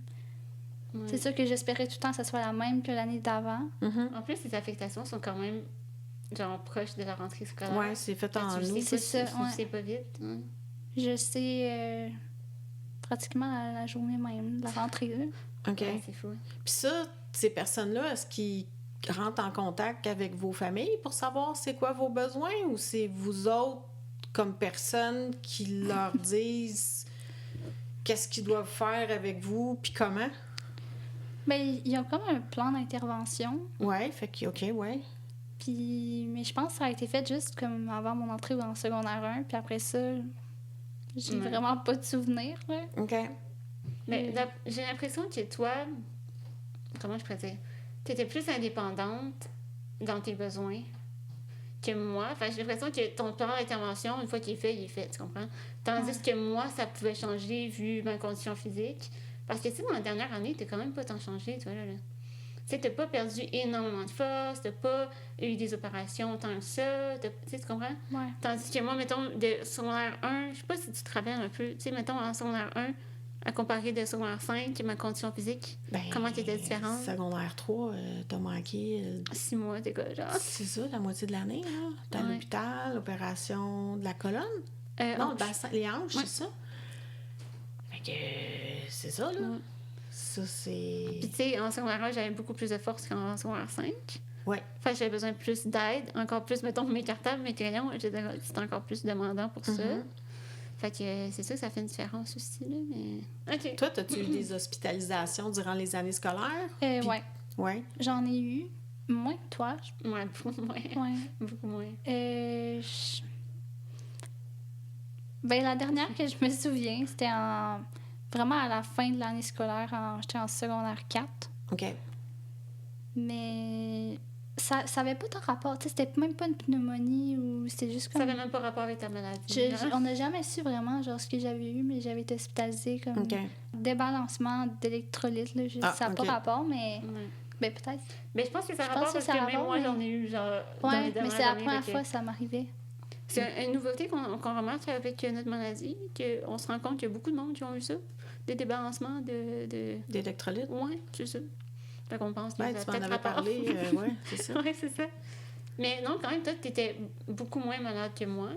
Speaker 1: Ouais. C'est sûr que j'espérais tout le temps que ça soit la même que l'année d'avant.
Speaker 3: Mm-hmm.
Speaker 2: En plus, les affectations sont quand même, genre, proches de la rentrée scolaire.
Speaker 3: Ouais, c'est fait en août.
Speaker 1: C'est ça, ouais.
Speaker 2: C'est pas vite. Ouais.
Speaker 1: Je sais... pratiquement la journée même de la rentrée. Là.
Speaker 3: OK.
Speaker 2: Ouais, c'est fou.
Speaker 3: Puis ça, ces personnes-là, est-ce qu'ils rentrent en contact avec vos familles pour savoir c'est quoi vos besoins ou c'est vous autres, comme personnes, qui leur disent qu'est-ce qu'ils doivent faire avec vous puis comment?
Speaker 1: Bien, il y a comme un plan d'intervention.
Speaker 3: Ouais, fait que, OK, ouais.
Speaker 1: Puis, mais je pense que ça a été fait juste comme avant mon entrée en secondaire 1. Puis après ça... J'ai vraiment pas de souvenirs, là.
Speaker 3: OK.
Speaker 2: Mais j'ai l'impression que toi, comment je pourrais dire, t'étais plus indépendante dans tes besoins que moi. Enfin, j'ai l'impression que ton plan d'intervention, une fois qu'il est fait, tu comprends? Tandis que moi, ça pouvait changer vu ma condition physique. Parce que, tu sais, dans la dernière année, t'as quand même pas tant changé, toi, là. Tu sais, t'as pas perdu énormément de force, t'as pas eu des opérations tant que ça, tu comprends?
Speaker 1: Ouais.
Speaker 2: Tandis que moi, mettons, de secondaire 1, je sais pas si tu te rappelles un peu, tu sais, mettons, en secondaire 1, à comparer de secondaire 5, ma condition physique, comment tu étais différente?
Speaker 3: Secondaire 3, t'as manqué...
Speaker 2: 6 mois, t'es quoi, genre?
Speaker 3: C'est ça, la moitié de l'année, là. T'es à l'hôpital, l'opération de la colonne? Non, le bassin, les hanches, c'est ça? Fait que c'est ça, là. Ouais. Ça, c'est...
Speaker 2: Puis, tu sais, en secondaire 1, j'avais beaucoup plus de force qu'en secondaire 5.
Speaker 3: Ouais.
Speaker 2: Fait que j'avais besoin de plus d'aide, encore plus, mettons, mes cartables, mes crayons, c'était encore plus demandant pour ça. Fait que c'est sûr que ça fait une différence aussi, là, mais... OK.
Speaker 3: Toi, as-tu eu des hospitalisations durant les années scolaires?
Speaker 1: Ouais.
Speaker 3: Ouais.
Speaker 1: J'en ai eu. Moins que toi.
Speaker 2: Ouais, beaucoup moins.
Speaker 1: Ouais.
Speaker 2: Beaucoup moins.
Speaker 1: Ben, la dernière que je me souviens, c'était vraiment à la fin de l'année scolaire, j'étais en secondaire 4.
Speaker 3: OK.
Speaker 1: Mais ça n'avait pas de rapport. C'était même pas une pneumonie ou c'était juste comme...
Speaker 2: Ça n'avait même pas rapport avec ta maladie.
Speaker 1: On n'a jamais su vraiment genre, ce que j'avais eu, mais j'avais été hospitalisée comme débalancement d'électrolytes. Là. Ça n'a pas rapport, mais... Ben, peut-être.
Speaker 2: Mais je pense que ça a rapport parce que même moi, j'en ai eu genre dans les dernières années.
Speaker 1: Mais c'est la première fois que ça m'arrivait.
Speaker 2: C'est une nouveauté qu'on remarque avec notre maladie, qu'on se rend compte qu'il y a beaucoup de monde qui ont eu ça, des débalancements
Speaker 3: d'électrolytes.
Speaker 2: Oui, c'est ça. Fait qu'on pense que
Speaker 3: tu m'en avais parlé, c'est ça.
Speaker 2: Oui, c'est ça. Mais non, quand même, toi, t'étais beaucoup moins malade que moi.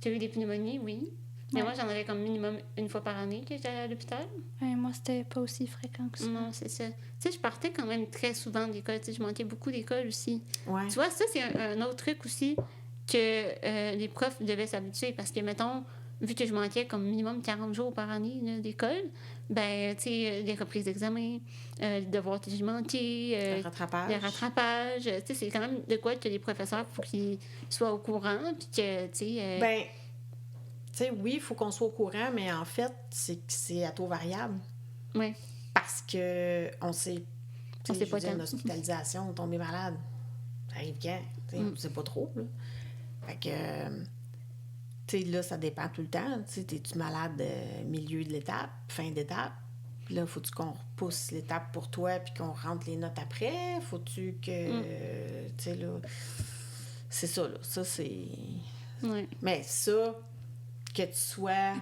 Speaker 2: Tu as eu des pneumonies, oui. Mais moi, j'en avais comme minimum une fois par année que j'allais à l'hôpital.
Speaker 1: Moi, c'était pas aussi fréquent que ça.
Speaker 2: Non, c'est ça. Tu sais, je partais quand même très souvent de l'école. Tu sais, je manquais beaucoup d'école aussi.
Speaker 3: Ouais.
Speaker 2: Tu vois, ça, c'est un autre truc aussi que les profs devaient s'habituer. Parce que, mettons, vu que je manquais comme minimum 40 jours par année là, d'école, ben, tu sais, les reprises d'examen, les devoirs que j'ai manqués,
Speaker 3: Le rattrapage.
Speaker 2: le rattrapage. Tu sais, c'est quand même de quoi que les professeurs, il faut qu'ils soient au courant. Puis que, tu sais...
Speaker 3: Ben, tu sais, oui, il faut qu'on soit au courant, mais en fait, c'est à taux variable.
Speaker 2: Oui.
Speaker 3: Parce que on sait.
Speaker 2: On sait pas
Speaker 3: dire,
Speaker 2: quand.
Speaker 3: une hospitalisation, tomber malade. Ça arrive quand? On sait pas trop, là. Fait que, tu sais, là, ça dépend tout le temps. Tu sais, t'es-tu malade milieu de l'étape, fin d'étape? Puis là, faut-tu qu'on repousse l'étape pour toi puis qu'on rentre les notes après? Faut-tu que... tu sais, là... C'est ça, là. Ça, c'est...
Speaker 2: Oui.
Speaker 3: Mais ça, que tu sois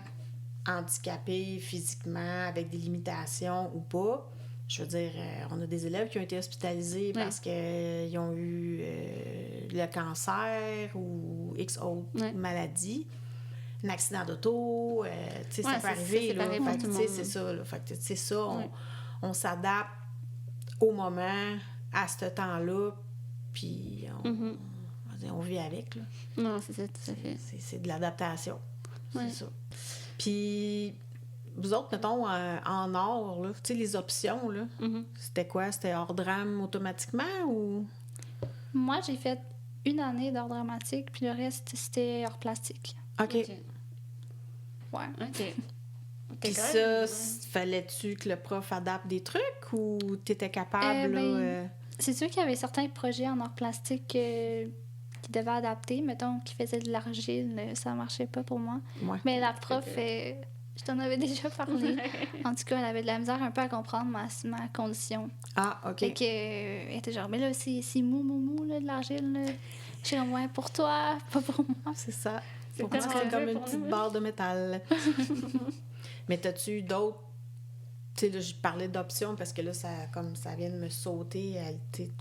Speaker 3: handicapé physiquement, avec des limitations ou pas, je veux dire, on a des élèves qui ont été hospitalisés parce qu'ils ont eu le cancer ou X autres maladies, un accident d'auto, tu sais, ça peut arriver. Là. Fait que, c'est ça. Là. Fait que, c'est ça, on s'adapte au moment, à ce temps-là, puis on vit avec. Là.
Speaker 2: Non, c'est ça, tout à fait.
Speaker 3: C'est de l'adaptation.
Speaker 2: Ouais.
Speaker 3: C'est ça. Puis, vous autres, mettons, en or, là, tu sais, les options, là, c'était quoi? C'était hors drame automatiquement ou...
Speaker 1: Moi, j'ai fait une année d'art dramatique, puis le reste, c'était hors plastique.
Speaker 3: OK.
Speaker 1: Ouais.
Speaker 2: OK.
Speaker 3: Puis ça, fallait-tu que le prof adapte des trucs ou t'étais capable, là...
Speaker 1: C'est sûr qu'il y avait certains projets en art plastique qui devaient adapter. Mettons, qui faisaient de l'argile, ça marchait pas pour moi.
Speaker 3: Ouais.
Speaker 1: Mais la prof, je t'en avais déjà parlé. En tout cas, elle avait de la misère un peu à comprendre ma condition.
Speaker 3: Ah, OK.
Speaker 1: Fait que, elle était genre, mais là, c'est mou, là, de l'argile. Là. Je suis comme, ouais, pour toi, pas pour moi.
Speaker 3: C'est ça.
Speaker 2: C'est
Speaker 3: Pour moi,
Speaker 2: tellement
Speaker 3: c'est comme
Speaker 2: dur
Speaker 3: une
Speaker 2: pour
Speaker 3: petite
Speaker 2: nous,
Speaker 3: barre de métal. Mais t'as-tu eu d'autres... Tu sais, là, je parlais d'options parce que là, ça vient de me sauter,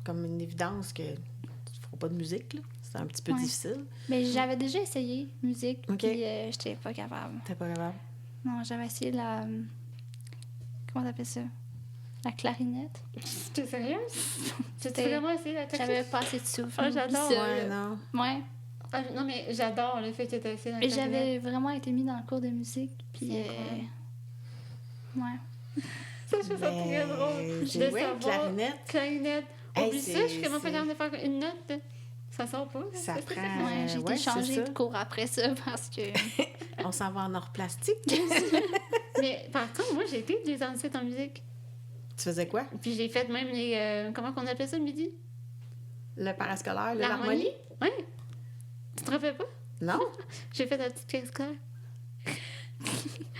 Speaker 3: comme une évidence que tu feras pas de musique, là. C'est un petit peu difficile.
Speaker 1: Mais j'avais déjà essayé musique,
Speaker 3: OK.
Speaker 1: puis j'étais pas capable.
Speaker 3: T'es pas capable?
Speaker 1: Non, j'avais essayé la... Comment t'appelles ça? La clarinette.
Speaker 2: T'es sérieuse? T'as vraiment essayé la clarinette?
Speaker 1: J'avais pas assez de souffle.
Speaker 2: Ah, j'adore.
Speaker 3: Ouais, non.
Speaker 1: Ouais.
Speaker 2: Ah, non, mais j'adore le fait que t'as essayé la
Speaker 1: Mais
Speaker 2: clarinette.
Speaker 1: j'avais vraiment été mis dans le cours de musique, puis... Ouais.
Speaker 2: Ça, je trouve ça très drôle.
Speaker 3: J'ai
Speaker 2: De
Speaker 3: joué une
Speaker 2: savoir-
Speaker 3: clarinette.
Speaker 2: Clarinette.
Speaker 3: Hey,
Speaker 2: Oublie ça, je suis comment pas capable de faire une note. Ça sort pas.
Speaker 3: Ça prend...
Speaker 1: Ouais, j'ai été
Speaker 3: ouais, c'est
Speaker 1: changée
Speaker 3: ça.
Speaker 1: de cours après ça, parce que...
Speaker 3: On s'en va en or plastique.
Speaker 2: Mais par contre, moi, j'ai été 2 ans de suite en musique.
Speaker 3: Tu faisais quoi?
Speaker 2: Puis j'ai fait même les... comment qu'on appelle ça le midi?
Speaker 3: Le parascolaire, l'harmonie?
Speaker 2: Oui. Tu te rappelles pas?
Speaker 3: Non?
Speaker 2: J'ai fait la petite pièce claire.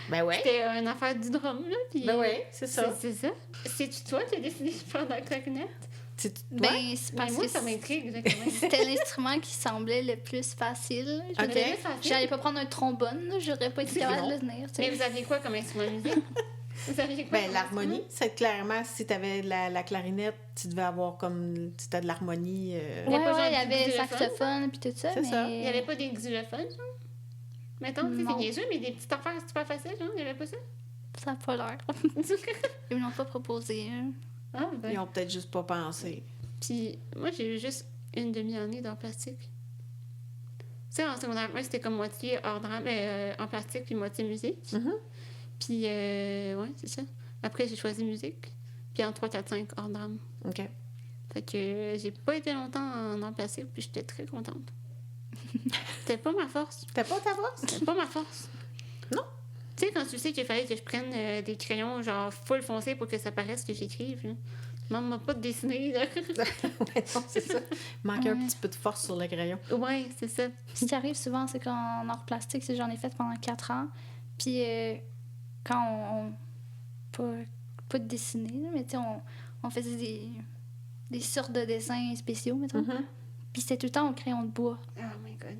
Speaker 3: Ben ouais.
Speaker 2: C'était une affaire du drum, là. Puis,
Speaker 3: Ben ouais, c'est ça.
Speaker 2: C'est ça. C'est-tu toi qui as décidé de faire de la clarinette?
Speaker 1: Ben, c'est parce
Speaker 2: moi,
Speaker 1: que
Speaker 2: ça m'intrigue, là, quand même.
Speaker 1: c'était l'instrument qui semblait le plus facile. Je
Speaker 3: OK.
Speaker 1: dirais. J'allais pas prendre un trombone, là, j'aurais pas été capable de le tenir. tu sais.
Speaker 2: Mais vous aviez quoi comme instrument de musique? Vous aviez quoi?
Speaker 3: Ben, l'harmonie, c'est clairement, si tu avais la clarinette, tu devais avoir comme. Si t'as de l'harmonie.
Speaker 2: Il y a pas genre
Speaker 1: il y
Speaker 2: du
Speaker 1: avait
Speaker 2: xylophone,
Speaker 1: saxophone puis tout ça.
Speaker 3: C'est
Speaker 1: mais...
Speaker 3: ça.
Speaker 2: Il n'y avait pas des xylophones, genre? Mettons, c'est
Speaker 1: Non.
Speaker 2: niaiseux, mais des petites affaires super faciles, genre, il n'y avait pas ça?
Speaker 1: Ça n'a pas l'air. Ils me l'ont pas proposé. Hein.
Speaker 2: Ah, ben.
Speaker 3: Ils ont peut-être juste pas pensé.
Speaker 2: Puis moi, j'ai eu juste une demi-année d'art plastique. Tu sais, en secondaire, moi, c'était comme moitié hors drame, en plastique, puis moitié musique. Puis, ouais, c'est ça. Après, j'ai choisi musique. Puis en 3, 4, 5, hors drame.
Speaker 3: OK.
Speaker 2: Fait que j'ai pas été longtemps en art plastique, puis j'étais très contente. C'était pas ma force.
Speaker 3: T'as pas ta voix?
Speaker 2: C'était pas ma force.
Speaker 3: Non.
Speaker 2: Tu sais, quand tu sais qu'il fallait que je prenne des crayons, genre, full foncé pour que ça paraisse que j'écrive, là. Maman m'a pas dessiné, là.
Speaker 3: Ouais, non, c'est ça. Manquait un petit peu de force sur le crayon.
Speaker 2: Ouais, c'est ça.
Speaker 1: Ce qui arrive souvent, c'est qu'en art plastique, c'est j'en ai fait pendant 4 ans. Puis quand on pas de dessiner, là, mais tu sais, on faisait des sortes de dessins spéciaux, mettons. Puis c'était tout le temps au crayon de bois.
Speaker 2: Oh my God.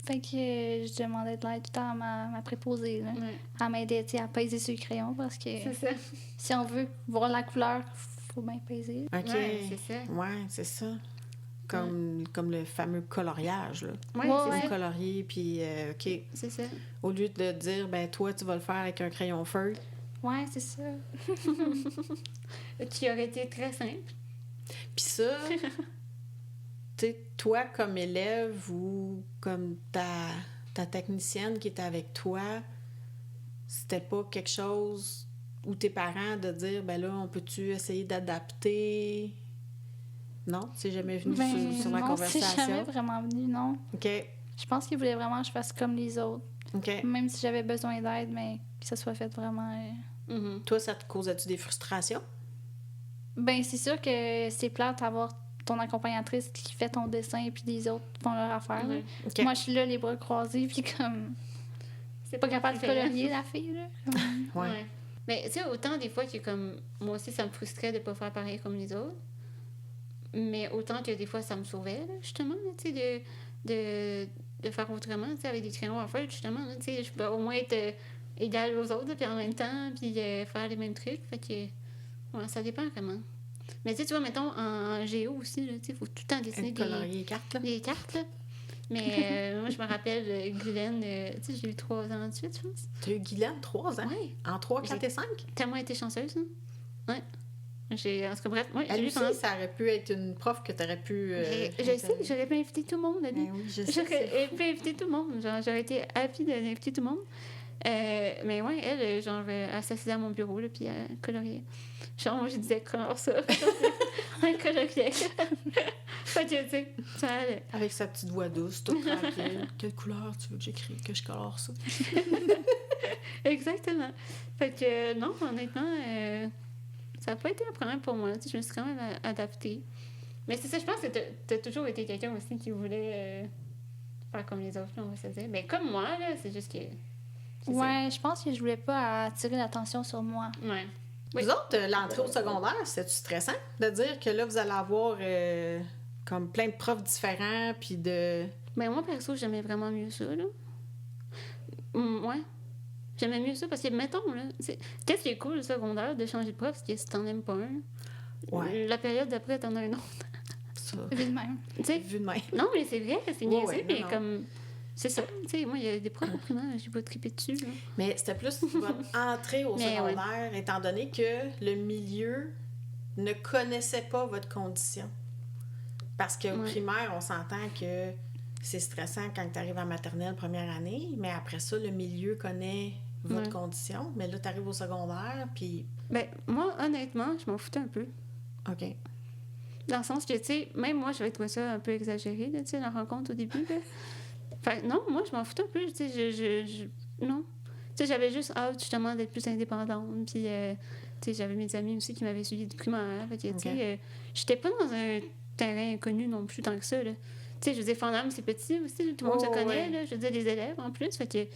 Speaker 1: Fait que je demandais de l'aide tout le temps à ma préposée. Là.
Speaker 2: Ouais.
Speaker 1: Elle m'aidait tu sais, à peser sur le crayon parce que
Speaker 2: C'est ça.
Speaker 1: si on veut voir la couleur, faut bien peser.
Speaker 3: OK.
Speaker 2: Ouais, c'est ça.
Speaker 3: Ouais, c'est ça. comme le fameux coloriage, là.
Speaker 2: Oui,
Speaker 1: Ouais,
Speaker 2: c'est
Speaker 1: ouais.
Speaker 2: ça.
Speaker 3: Colorier, puis, OK,
Speaker 2: C'est ça.
Speaker 3: au lieu de dire, ben toi, tu vas le faire avec un crayon feuille.
Speaker 1: Ouais, c'est ça.
Speaker 2: Qui aurait été très simple.
Speaker 3: Puis ça, tu sais, toi, comme élève ou comme ta technicienne qui était avec toi, c'était pas quelque chose où tes parents de dire, ben là, on peut-tu essayer d'adapter? Non? C'est jamais venu sur la
Speaker 1: non, c'est
Speaker 3: conversation?
Speaker 1: jamais vraiment venu, non.
Speaker 3: OK.
Speaker 1: Je pense qu'ils voulaient vraiment que je fasse comme les autres.
Speaker 3: OK.
Speaker 1: Même si j'avais besoin d'aide, mais que ça soit fait vraiment...
Speaker 3: Toi, ça te causait-tu des frustrations?
Speaker 1: Ben, c'est sûr que c'est plate d'avoir ton accompagnatrice qui fait ton dessin puis les autres font leur affaire. Là.
Speaker 3: OK.
Speaker 1: Moi, je suis là, les bras croisés, puis comme...
Speaker 2: C'est
Speaker 1: Pas capable de
Speaker 2: différent.
Speaker 1: colorier, la fille, là. Comme-
Speaker 3: Ouais.
Speaker 2: Ouais. Mais tu sais, autant des fois que comme moi aussi, ça me frustrait de pas faire pareil comme les autres. Mais autant que des fois, ça me sauvait, là, justement, là, tu sais, de faire autrement, tu sais, avec des crayons à feuille, justement. Là, tu sais, je peux au moins être égale aux autres, là, puis en même temps, puis faire les mêmes trucs. Fait que, ouais, ça dépend vraiment. Mais tu sais, tu vois, mettons, en géo aussi, là, tu sais, il faut tout le temps dessiner
Speaker 3: Colorier les cartes, là.
Speaker 2: des cartes, là. Mais moi, je me rappelle, Guylaine, tu sais, j'ai eu 3 ans de suite, je pense.
Speaker 3: Tu as eu Guylaine, 3 ans?
Speaker 2: Ouais.
Speaker 3: En 3, 4 et 5?
Speaker 2: Tellement été chanceuse, hein? Ouais. En tout cas, bref, ouais,
Speaker 3: Elle
Speaker 2: j'ai eu
Speaker 3: aussi,
Speaker 2: pendant-
Speaker 3: ça aurait pu être une prof que tu aurais pu...
Speaker 2: Je sais, j'aurais pu inviter tout le monde, Denis.
Speaker 3: Ben oui, je sais. c'est
Speaker 2: J'aurais pu inviter tout le monde. Genre, j'aurais été happy d'inviter tout le monde. Mais ouais, elle, genre, elle s'assisait à mon bureau, là, puis elle coloriait. Genre, moi, je disais, colore ça. Elle coloriait. Fait que, tu sais, ça allait.
Speaker 3: Avec sa petite voix douce, toute tranquille. Quelle couleur tu veux que j'écrive, que je colore ça?
Speaker 2: Exactement. Fait que, non, honnêtement, ça n'a pas été un problème pour moi. Tu sais, je me suis quand même adaptée. Mais c'est ça, je pense que t'as toujours été quelqu'un aussi qui voulait faire comme les autres, on va se dire. Mais comme moi, là, c'est juste que... c'est
Speaker 1: Ouais, je pense que je voulais pas attirer l'attention sur moi.
Speaker 2: ça. Ouais. Oui.
Speaker 3: Vous autres, l'entrée au secondaire, c'est-tu stressant de dire que là, vous allez avoir comme plein de profs différents, puis de...
Speaker 2: Ben moi, perso, j'aimais vraiment mieux ça, là. Ouais. J'aimais mieux ça parce que, mettons, là, qu'est-ce qui est cool, le secondaire, de changer de prof, c'est que si t'en aimes pas un,
Speaker 3: Ouais.
Speaker 2: la période d'après, t'en as un autre.
Speaker 3: Ça,
Speaker 1: Vu de même.
Speaker 2: Tu sais,
Speaker 3: vu de même.
Speaker 2: non, mais c'est vrai, c'est
Speaker 3: Ouais,
Speaker 2: niaiseux,
Speaker 3: ouais,
Speaker 2: mais
Speaker 3: non.
Speaker 2: comme... C'est ça. Tu sais, moi, il y a des profs au primaire, j'ai pas trippé dessus, là.
Speaker 3: Mais c'était plus votre entrée au
Speaker 2: Mais
Speaker 3: secondaire, étant donné que le milieu ne connaissait pas votre condition. Parce qu'au
Speaker 2: Ouais.
Speaker 3: primaire, on s'entend que c'est stressant quand tu arrives en maternelle première année, mais après ça, le milieu connaît votre
Speaker 2: Ouais.
Speaker 3: condition. Mais là, tu arrives au secondaire, puis...
Speaker 2: Ben, moi, honnêtement, je m'en foutais un peu.
Speaker 3: OK.
Speaker 2: Dans le sens que, tu sais, même moi, j'avais trouvé ça un peu exagéré, là, tu sais, la rencontre au début, là. Fait non, moi, je m'en foutais un peu, tu sais, non. Tu sais, j'avais juste hâte, justement, d'être plus indépendante, puis, tu sais, j'avais mes amis aussi qui m'avaient suivi du primaire, fait que, tu sais, j'étais pas dans un terrain inconnu non plus tant que ça, là. Tu sais, je veux dire, Fondam, c'est petit aussi, tout le monde se connaît,
Speaker 3: ouais.
Speaker 2: là, je veux dire, les élèves, en plus, fait que, tu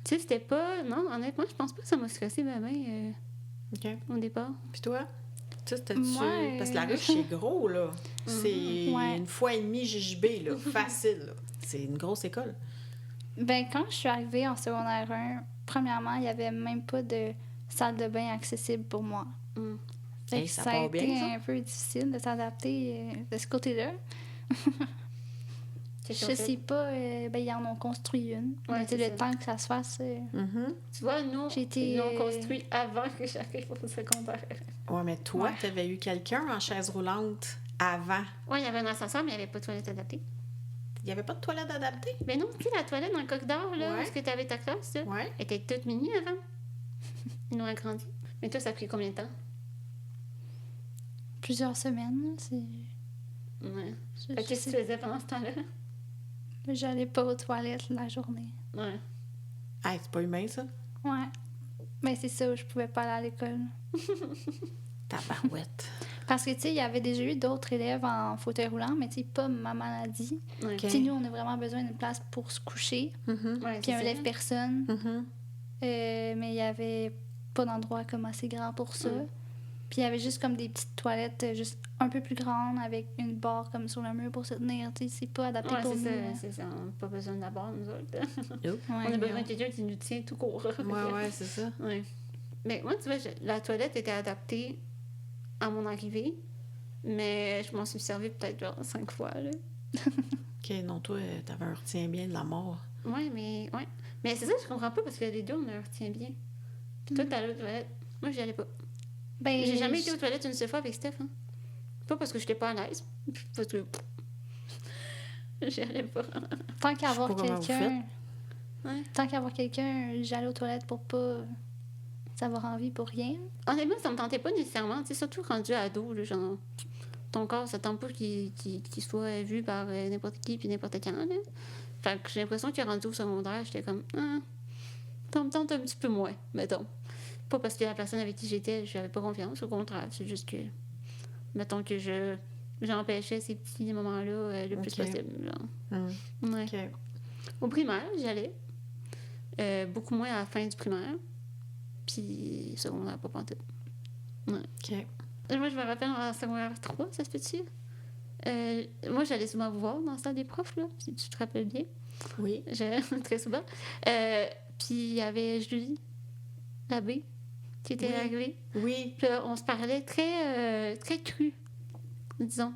Speaker 2: sais, c'était pas... Non, honnêtement, je pense pas que ça m'a stressé ma main
Speaker 3: OK.
Speaker 2: au départ.
Speaker 3: Puis toi? Tu sais, c'était-tu...
Speaker 1: Ouais.
Speaker 3: Parce que la ruche, c'est gros, là. C'est
Speaker 1: Ouais.
Speaker 3: 1 fois et demi JJB, là. Facile, là. C'est une grosse école.
Speaker 1: Ben, quand je suis arrivée en secondaire 1, premièrement, il n'y avait même pas de salle de bain accessible pour moi.
Speaker 2: Mm.
Speaker 1: Fait
Speaker 3: Hey,
Speaker 1: que
Speaker 3: ça
Speaker 1: ça a
Speaker 3: part
Speaker 1: été
Speaker 3: bien, ça.
Speaker 1: un peu difficile de s'adapter de ce côté-là.
Speaker 2: Qu'est-ce
Speaker 1: Je
Speaker 2: qu'on fait?
Speaker 1: sais pas, ben, ils en ont construit une.
Speaker 2: Ouais,
Speaker 1: Mais
Speaker 2: c'est
Speaker 1: le
Speaker 2: ça.
Speaker 1: temps que ça se fasse.
Speaker 3: Mhm.
Speaker 2: Tu vois, nous,
Speaker 1: J'ai été,
Speaker 2: ils l'ont construit avant que j'arrive au secondaire.
Speaker 3: Ouais, mais toi,
Speaker 1: Ouais.
Speaker 3: t'avais eu quelqu'un en chaise roulante avant.
Speaker 2: Ouais, il y avait un ascenseur, mais il n'y avait pas de toilette adaptée.
Speaker 3: Il n'y avait pas de toilette adaptée?
Speaker 2: Mais non, tu sais, la toilette dans le corridor, là,
Speaker 3: Ouais.
Speaker 2: où est-ce que tu avais ta classe, là,
Speaker 3: Ouais.
Speaker 2: était toute mini avant. Ils l'ont agrandi. Mais toi, ça a pris combien de temps?
Speaker 1: plusieurs semaines. là, C'est...
Speaker 2: Ouais.
Speaker 1: je-
Speaker 2: Fait que
Speaker 1: je
Speaker 2: qu'est-ce que
Speaker 1: sais-
Speaker 2: tu faisais pendant ce temps-là?
Speaker 1: J'allais pas aux toilettes la journée.
Speaker 2: Ouais.
Speaker 3: Hey, c'est pas humain, ça?
Speaker 1: Ouais. Mais c'est ça, je pouvais pas aller à l'école.
Speaker 3: Tabarouette.
Speaker 1: Parce que, tu sais, il y avait déjà eu d'autres élèves en fauteuil roulant, mais tu sais, pas ma maladie.
Speaker 2: Ouais.
Speaker 3: Ok.
Speaker 1: Tu sais, nous, on a vraiment besoin d'une place pour se coucher,
Speaker 3: Mhm.
Speaker 2: Ouais,
Speaker 1: puis un
Speaker 2: c'est ça.
Speaker 1: lève-personne.
Speaker 3: Mhm.
Speaker 1: Mais il y avait pas d'endroit comme assez grand pour ça.
Speaker 2: Mm.
Speaker 1: Puis il y avait juste comme des petites toilettes juste un peu plus grandes avec une barre comme sur le mur pour se tenir. Tu sais, c'est pas adapté
Speaker 2: Ouais,
Speaker 1: pour
Speaker 2: c'est
Speaker 1: nous.
Speaker 2: ça,
Speaker 1: là.
Speaker 2: c'est ça. On n'a pas besoin de la barre, nous autres.
Speaker 3: Nope.
Speaker 1: Ouais.
Speaker 2: On a besoin de quelqu'un qui nous tient tout court.
Speaker 3: Ouais, ouais, c'est ça.
Speaker 2: Ouais. Mais moi, tu vois, la toilette était adaptée à mon arrivée, Mais je m'en suis servi peut-être genre 5 fois, là.
Speaker 3: OK, non, toi, t'avais un retiens-bien de la mort.
Speaker 2: Ouais, mais... Ouais. Mais c'est ça, je comprends pas, parce que les deux, on a un retient-bien. Puis toi, t'allais aux toilettes. Moi, j'y allais pas.
Speaker 1: Ben,
Speaker 2: J'ai jamais été aux toilettes une seule fois avec Steph, hein. Pas parce que j'étais pas à l'aise. Parce que... J'y allais pas.
Speaker 1: Tant qu'à
Speaker 3: Je sais
Speaker 1: avoir
Speaker 3: pas comment vous
Speaker 1: quelqu'un...
Speaker 2: Ouais.
Speaker 1: Tant qu'à avoir quelqu'un, j'allais aux toilettes pour pas avoir envie pour rien.
Speaker 2: Honnêtement, ça me tentait pas nécessairement. Tu sais, surtout rendu ado, là, genre... Ton corps, ça tente pas qu'il soit vu par n'importe qui puis n'importe quand, là. Fait que j'ai l'impression que rendu au secondaire, j'étais comme... ça me tente un petit peu moins, mettons. Pas parce que la personne avec qui j'étais, j'avais pas confiance, au contraire. C'est juste que... Mettons que j'empêchais ces petits moments-là le plus possible, genre. Ouais.
Speaker 3: OK.
Speaker 2: Au primaire, j'y allais. Beaucoup moins à la fin du primaire. Puis secondaire, pas pantoute. Ouais.
Speaker 3: OK.
Speaker 2: Moi, je me rappelle en secondaire 3, ça se peut-tu? Moi, j'allais souvent vous voir dans la salle des profs, là, si tu te rappelles bien.
Speaker 3: Oui.
Speaker 2: Très souvent. Puis il y avait Julie, l'abbé, qui était arrivée.
Speaker 3: Oui.
Speaker 2: Puis là, on se parlait très, très cru, disons.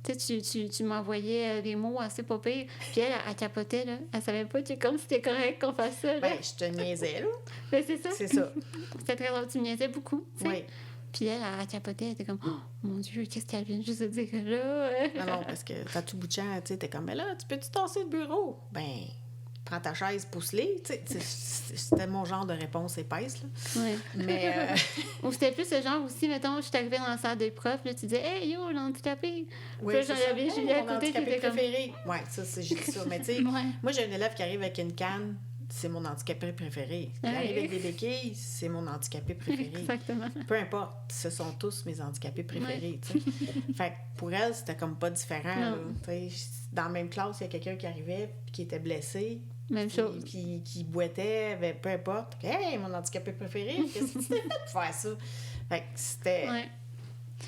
Speaker 2: Tu sais, tu m'envoyais des mots assez pas pires. Puis elle capotait, là. Elle savait pas, comme c'était correct qu'on fasse ça, là.
Speaker 3: Ben, je te niaisais, là.
Speaker 2: Ben, c'est ça.
Speaker 3: C'est ça.
Speaker 2: C'était très drôle. Tu me niaisais beaucoup, tu sais.
Speaker 3: Oui.
Speaker 2: Puis elle capotait. Elle était comme, oh mon Dieu, qu'est-ce qu'elle vient juste de dire là?
Speaker 3: Non, parce que t'as tout bout de champ, tu sais, t'es comme, mais là, tu peux-tu tasser le bureau? Ben, prends ta chaise, pousse-les. Tu sais, c'était mon genre de réponse épaisse, là.
Speaker 2: Oui.
Speaker 3: Mais...
Speaker 2: Ou c'était plus ce genre aussi, mettons, je suis arrivée dans la salle des profs, là, tu disais, hey yo, l'handicapé.
Speaker 3: Oui,
Speaker 2: Puis
Speaker 3: c'est
Speaker 2: là,
Speaker 3: ça.
Speaker 2: j'en avais Julie à
Speaker 3: Mon
Speaker 2: côté qui
Speaker 3: handicapé
Speaker 2: était comme.
Speaker 3: préféré. Oui, ça, j'ai dit ça. Mais tu sais,
Speaker 1: Ouais.
Speaker 3: moi, j'ai un élève qui arrive avec une canne, c'est mon handicapé préféré. Qui
Speaker 2: Ouais.
Speaker 3: arrive avec des béquilles, c'est mon handicapé préféré.
Speaker 2: Exactement.
Speaker 3: Peu importe, ce sont tous mes handicapés préférés, tu sais. Fait que pour elle, c'était comme pas différent, là. Tu sais, dans la même classe, il y a quelqu'un qui arrivait puis qui était blessé.
Speaker 2: Même chose.
Speaker 3: Puis qui boitait, peu importe. Hey, mon handicapé préféré, qu'est-ce que tu t'es fait pour faire ça? Fait que c'était...
Speaker 2: Ouais.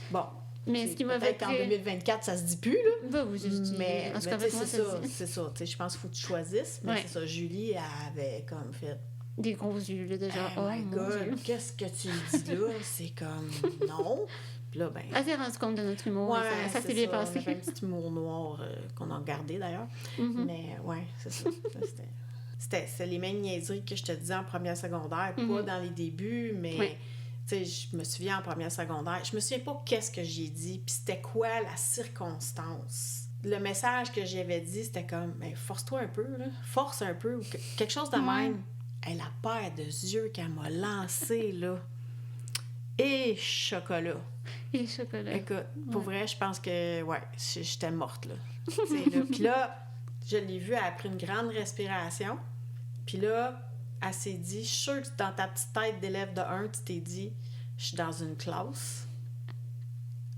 Speaker 3: Bon.
Speaker 2: Mais ce qui m'a fait.
Speaker 3: Peut-être qu'en 2024, ça se dit plus, là.
Speaker 2: Bah oui, je dis.
Speaker 3: Mais
Speaker 2: En tout
Speaker 3: tu
Speaker 2: cas,
Speaker 3: sais,
Speaker 2: avec moi,
Speaker 3: c'est
Speaker 2: ça
Speaker 3: ça.
Speaker 2: se dit.
Speaker 3: C'est ça. Tu sais, je pense qu'il faut que tu choisisses. Mais
Speaker 2: Ouais.
Speaker 3: c'est ça. Julie, elle avait comme fait...
Speaker 2: Des gros yeux, là, déjà.
Speaker 3: Oh my
Speaker 2: mon
Speaker 3: God,
Speaker 2: Dieu.
Speaker 3: qu'est-ce que tu dis là? C'est comme... Non. Puis là, ben...
Speaker 2: Elle s'est rendue compte de notre humour.
Speaker 3: Ouais,
Speaker 2: et ça
Speaker 3: c'est
Speaker 2: s'est bien
Speaker 3: On
Speaker 2: passé.
Speaker 3: avait un petit humour noir qu'on a gardé, d'ailleurs.
Speaker 2: Mhm.
Speaker 3: Mais ouais, c'est ça. C'était les mêmes niaiseries que je te disais en première secondaire, pas dans les débuts, mais
Speaker 2: Oui.
Speaker 3: tu sais, je me souviens en première secondaire, je me souviens pas qu'est-ce que j'ai dit, puis c'était quoi la circonstance. Le message que j'avais dit, c'était comme, ben, force-toi un peu, là, force un peu, ou quelque chose de même. Hey, la paire de yeux qu'elle m'a lancé, là. Et chocolat.
Speaker 2: Et le chocolat.
Speaker 3: Écoute, pour vrai, je pense que, ouais, j'étais morte, là. Puis là, je l'ai vue, elle a pris une grande respiration. Puis là, elle s'est dit, je suis sûre que dans ta petite tête d'élève de 1, tu t'es dit, je suis dans une classe,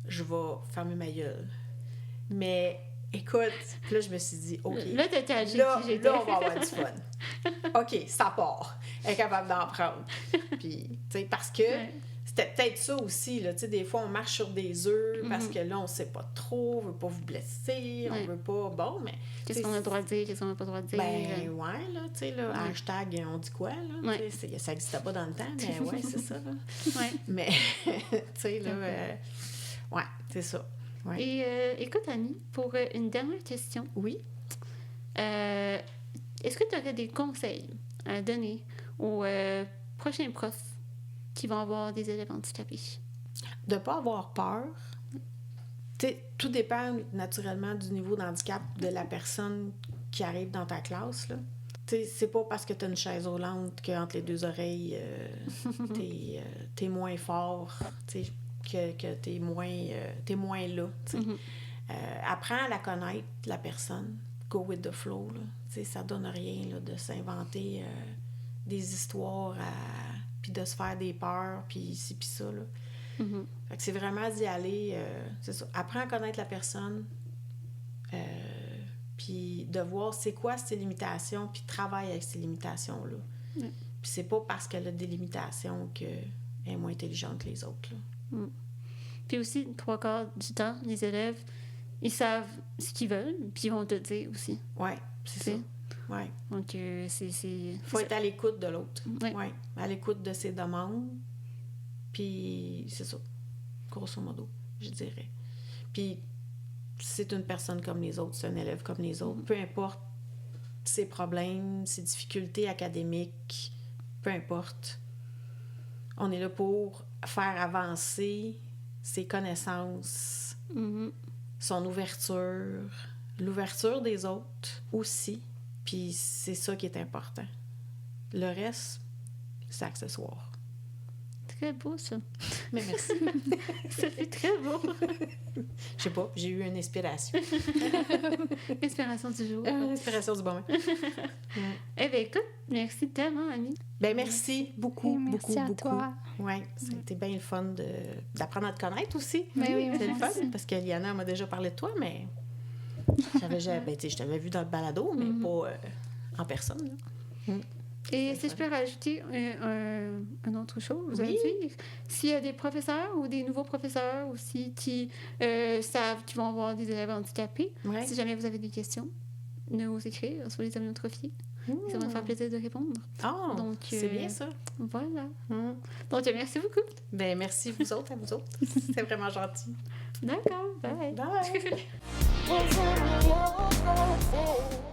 Speaker 3: je vais fermer ma gueule. Mais, écoute, puis là, je me suis dit, OK.
Speaker 2: Là, t'étais âgée
Speaker 3: Là,
Speaker 2: qui j'étais.
Speaker 3: là, on va avoir du fun. OK, ça part. Elle est capable d'en prendre. Puis, tu sais, parce que
Speaker 2: Ouais.
Speaker 3: c'était peut-être ça aussi, là. Tu sais, des fois, on marche sur des œufs parce que là, on sait pas trop, on veut pas vous blesser, on veut pas... Bon, mais...
Speaker 2: Qu'est-ce qu'on a le droit de dire, qu'est-ce qu'on n'a pas le droit de dire?
Speaker 3: Ben, ouais, là, tu sais, là, hashtag, on dit quoi, là?
Speaker 2: Ouais.
Speaker 3: Tu sais, ça n'existait pas dans le temps, mais ouais, c'est ça, là.
Speaker 2: Ouais.
Speaker 3: Mais, tu sais, là, ouais, c'est ça. Ouais.
Speaker 2: Et écoute, Annie, pour une dernière question,
Speaker 3: Oui?
Speaker 2: est-ce que tu aurais des conseils à donner aux prochains profs qui vont avoir des élèves handicapés?
Speaker 3: De ne pas avoir peur. Tu sais, tout dépend naturellement du niveau d'handicap de la personne qui arrive dans ta classe, là. Tu sais, c'est pas parce que tu as une chaise roulante qu'entre les deux oreilles, t'es moins fort, tu sais, que t'es moins là, tu sais. Apprends à la connaître, la personne. Go with the flow, là. Tu sais, ça donne rien, là, de s'inventer des histoires puis de se faire des peurs, puis ci, puis ça, là. Fait que c'est vraiment d'y aller, c'est ça. Apprends à connaître la personne, puis de voir c'est quoi ses limitations, puis travaille avec ces limitations-là. Puis c'est pas parce qu'elle a des limitations qu'elle est moins intelligente que les autres, là.
Speaker 2: Puis aussi, 3/4 du temps, les élèves, ils savent ce qu'ils veulent, puis ils vont te le dire aussi.
Speaker 3: Ouais, c'est ça. Ouais.
Speaker 2: Donc, c'est...
Speaker 3: Faut être à l'écoute de l'autre.
Speaker 2: Ouais.
Speaker 3: Ouais. À l'écoute de ses demandes. Puis c'est ça. Grosso modo, je dirais. Puis c'est une personne comme les autres, c'est un élève comme les autres. Peu importe ses problèmes, ses difficultés académiques, peu importe. On est là pour faire avancer ses connaissances, son ouverture, l'ouverture des autres aussi. Puis c'est ça qui est important. Le reste, c'est accessoire.
Speaker 2: Très beau, ça.
Speaker 3: Mais merci.
Speaker 2: Ça fait très beau.
Speaker 3: Je sais pas, j'ai eu une inspiration.
Speaker 2: Inspiration du jour.
Speaker 3: Inspiration du moment.
Speaker 2: Eh bien, écoute, merci tellement, Annie.
Speaker 3: Ben merci beaucoup,
Speaker 1: Merci
Speaker 3: beaucoup,
Speaker 1: à
Speaker 3: beaucoup.
Speaker 1: toi.
Speaker 3: Oui, ça a été bien le fun d'apprendre à te connaître aussi.
Speaker 1: Ben oui,
Speaker 3: c'est le fun,
Speaker 1: merci.
Speaker 3: parce que Liana m'a déjà parlé de toi, mais je t'avais vu dans le balado, mais pas en personne. Là.
Speaker 2: Et si je peux rajouter une autre chose à
Speaker 3: Oui.
Speaker 2: dire, s'il y a des professeurs ou des nouveaux professeurs aussi qui savent qu'ils vont avoir des élèves handicapés,
Speaker 3: Ouais.
Speaker 2: si jamais vous avez des questions, nous écrire sur les amnotrophies. Ça va nous faire plaisir de répondre.
Speaker 3: Oh,
Speaker 2: Donc,
Speaker 3: c'est bien ça.
Speaker 2: Voilà.
Speaker 3: Mm.
Speaker 2: Donc, merci beaucoup.
Speaker 3: Ben merci vous autres, à vous autres. C'était vraiment gentil.
Speaker 2: D'accord. Bye.
Speaker 3: Bye.
Speaker 4: Was in your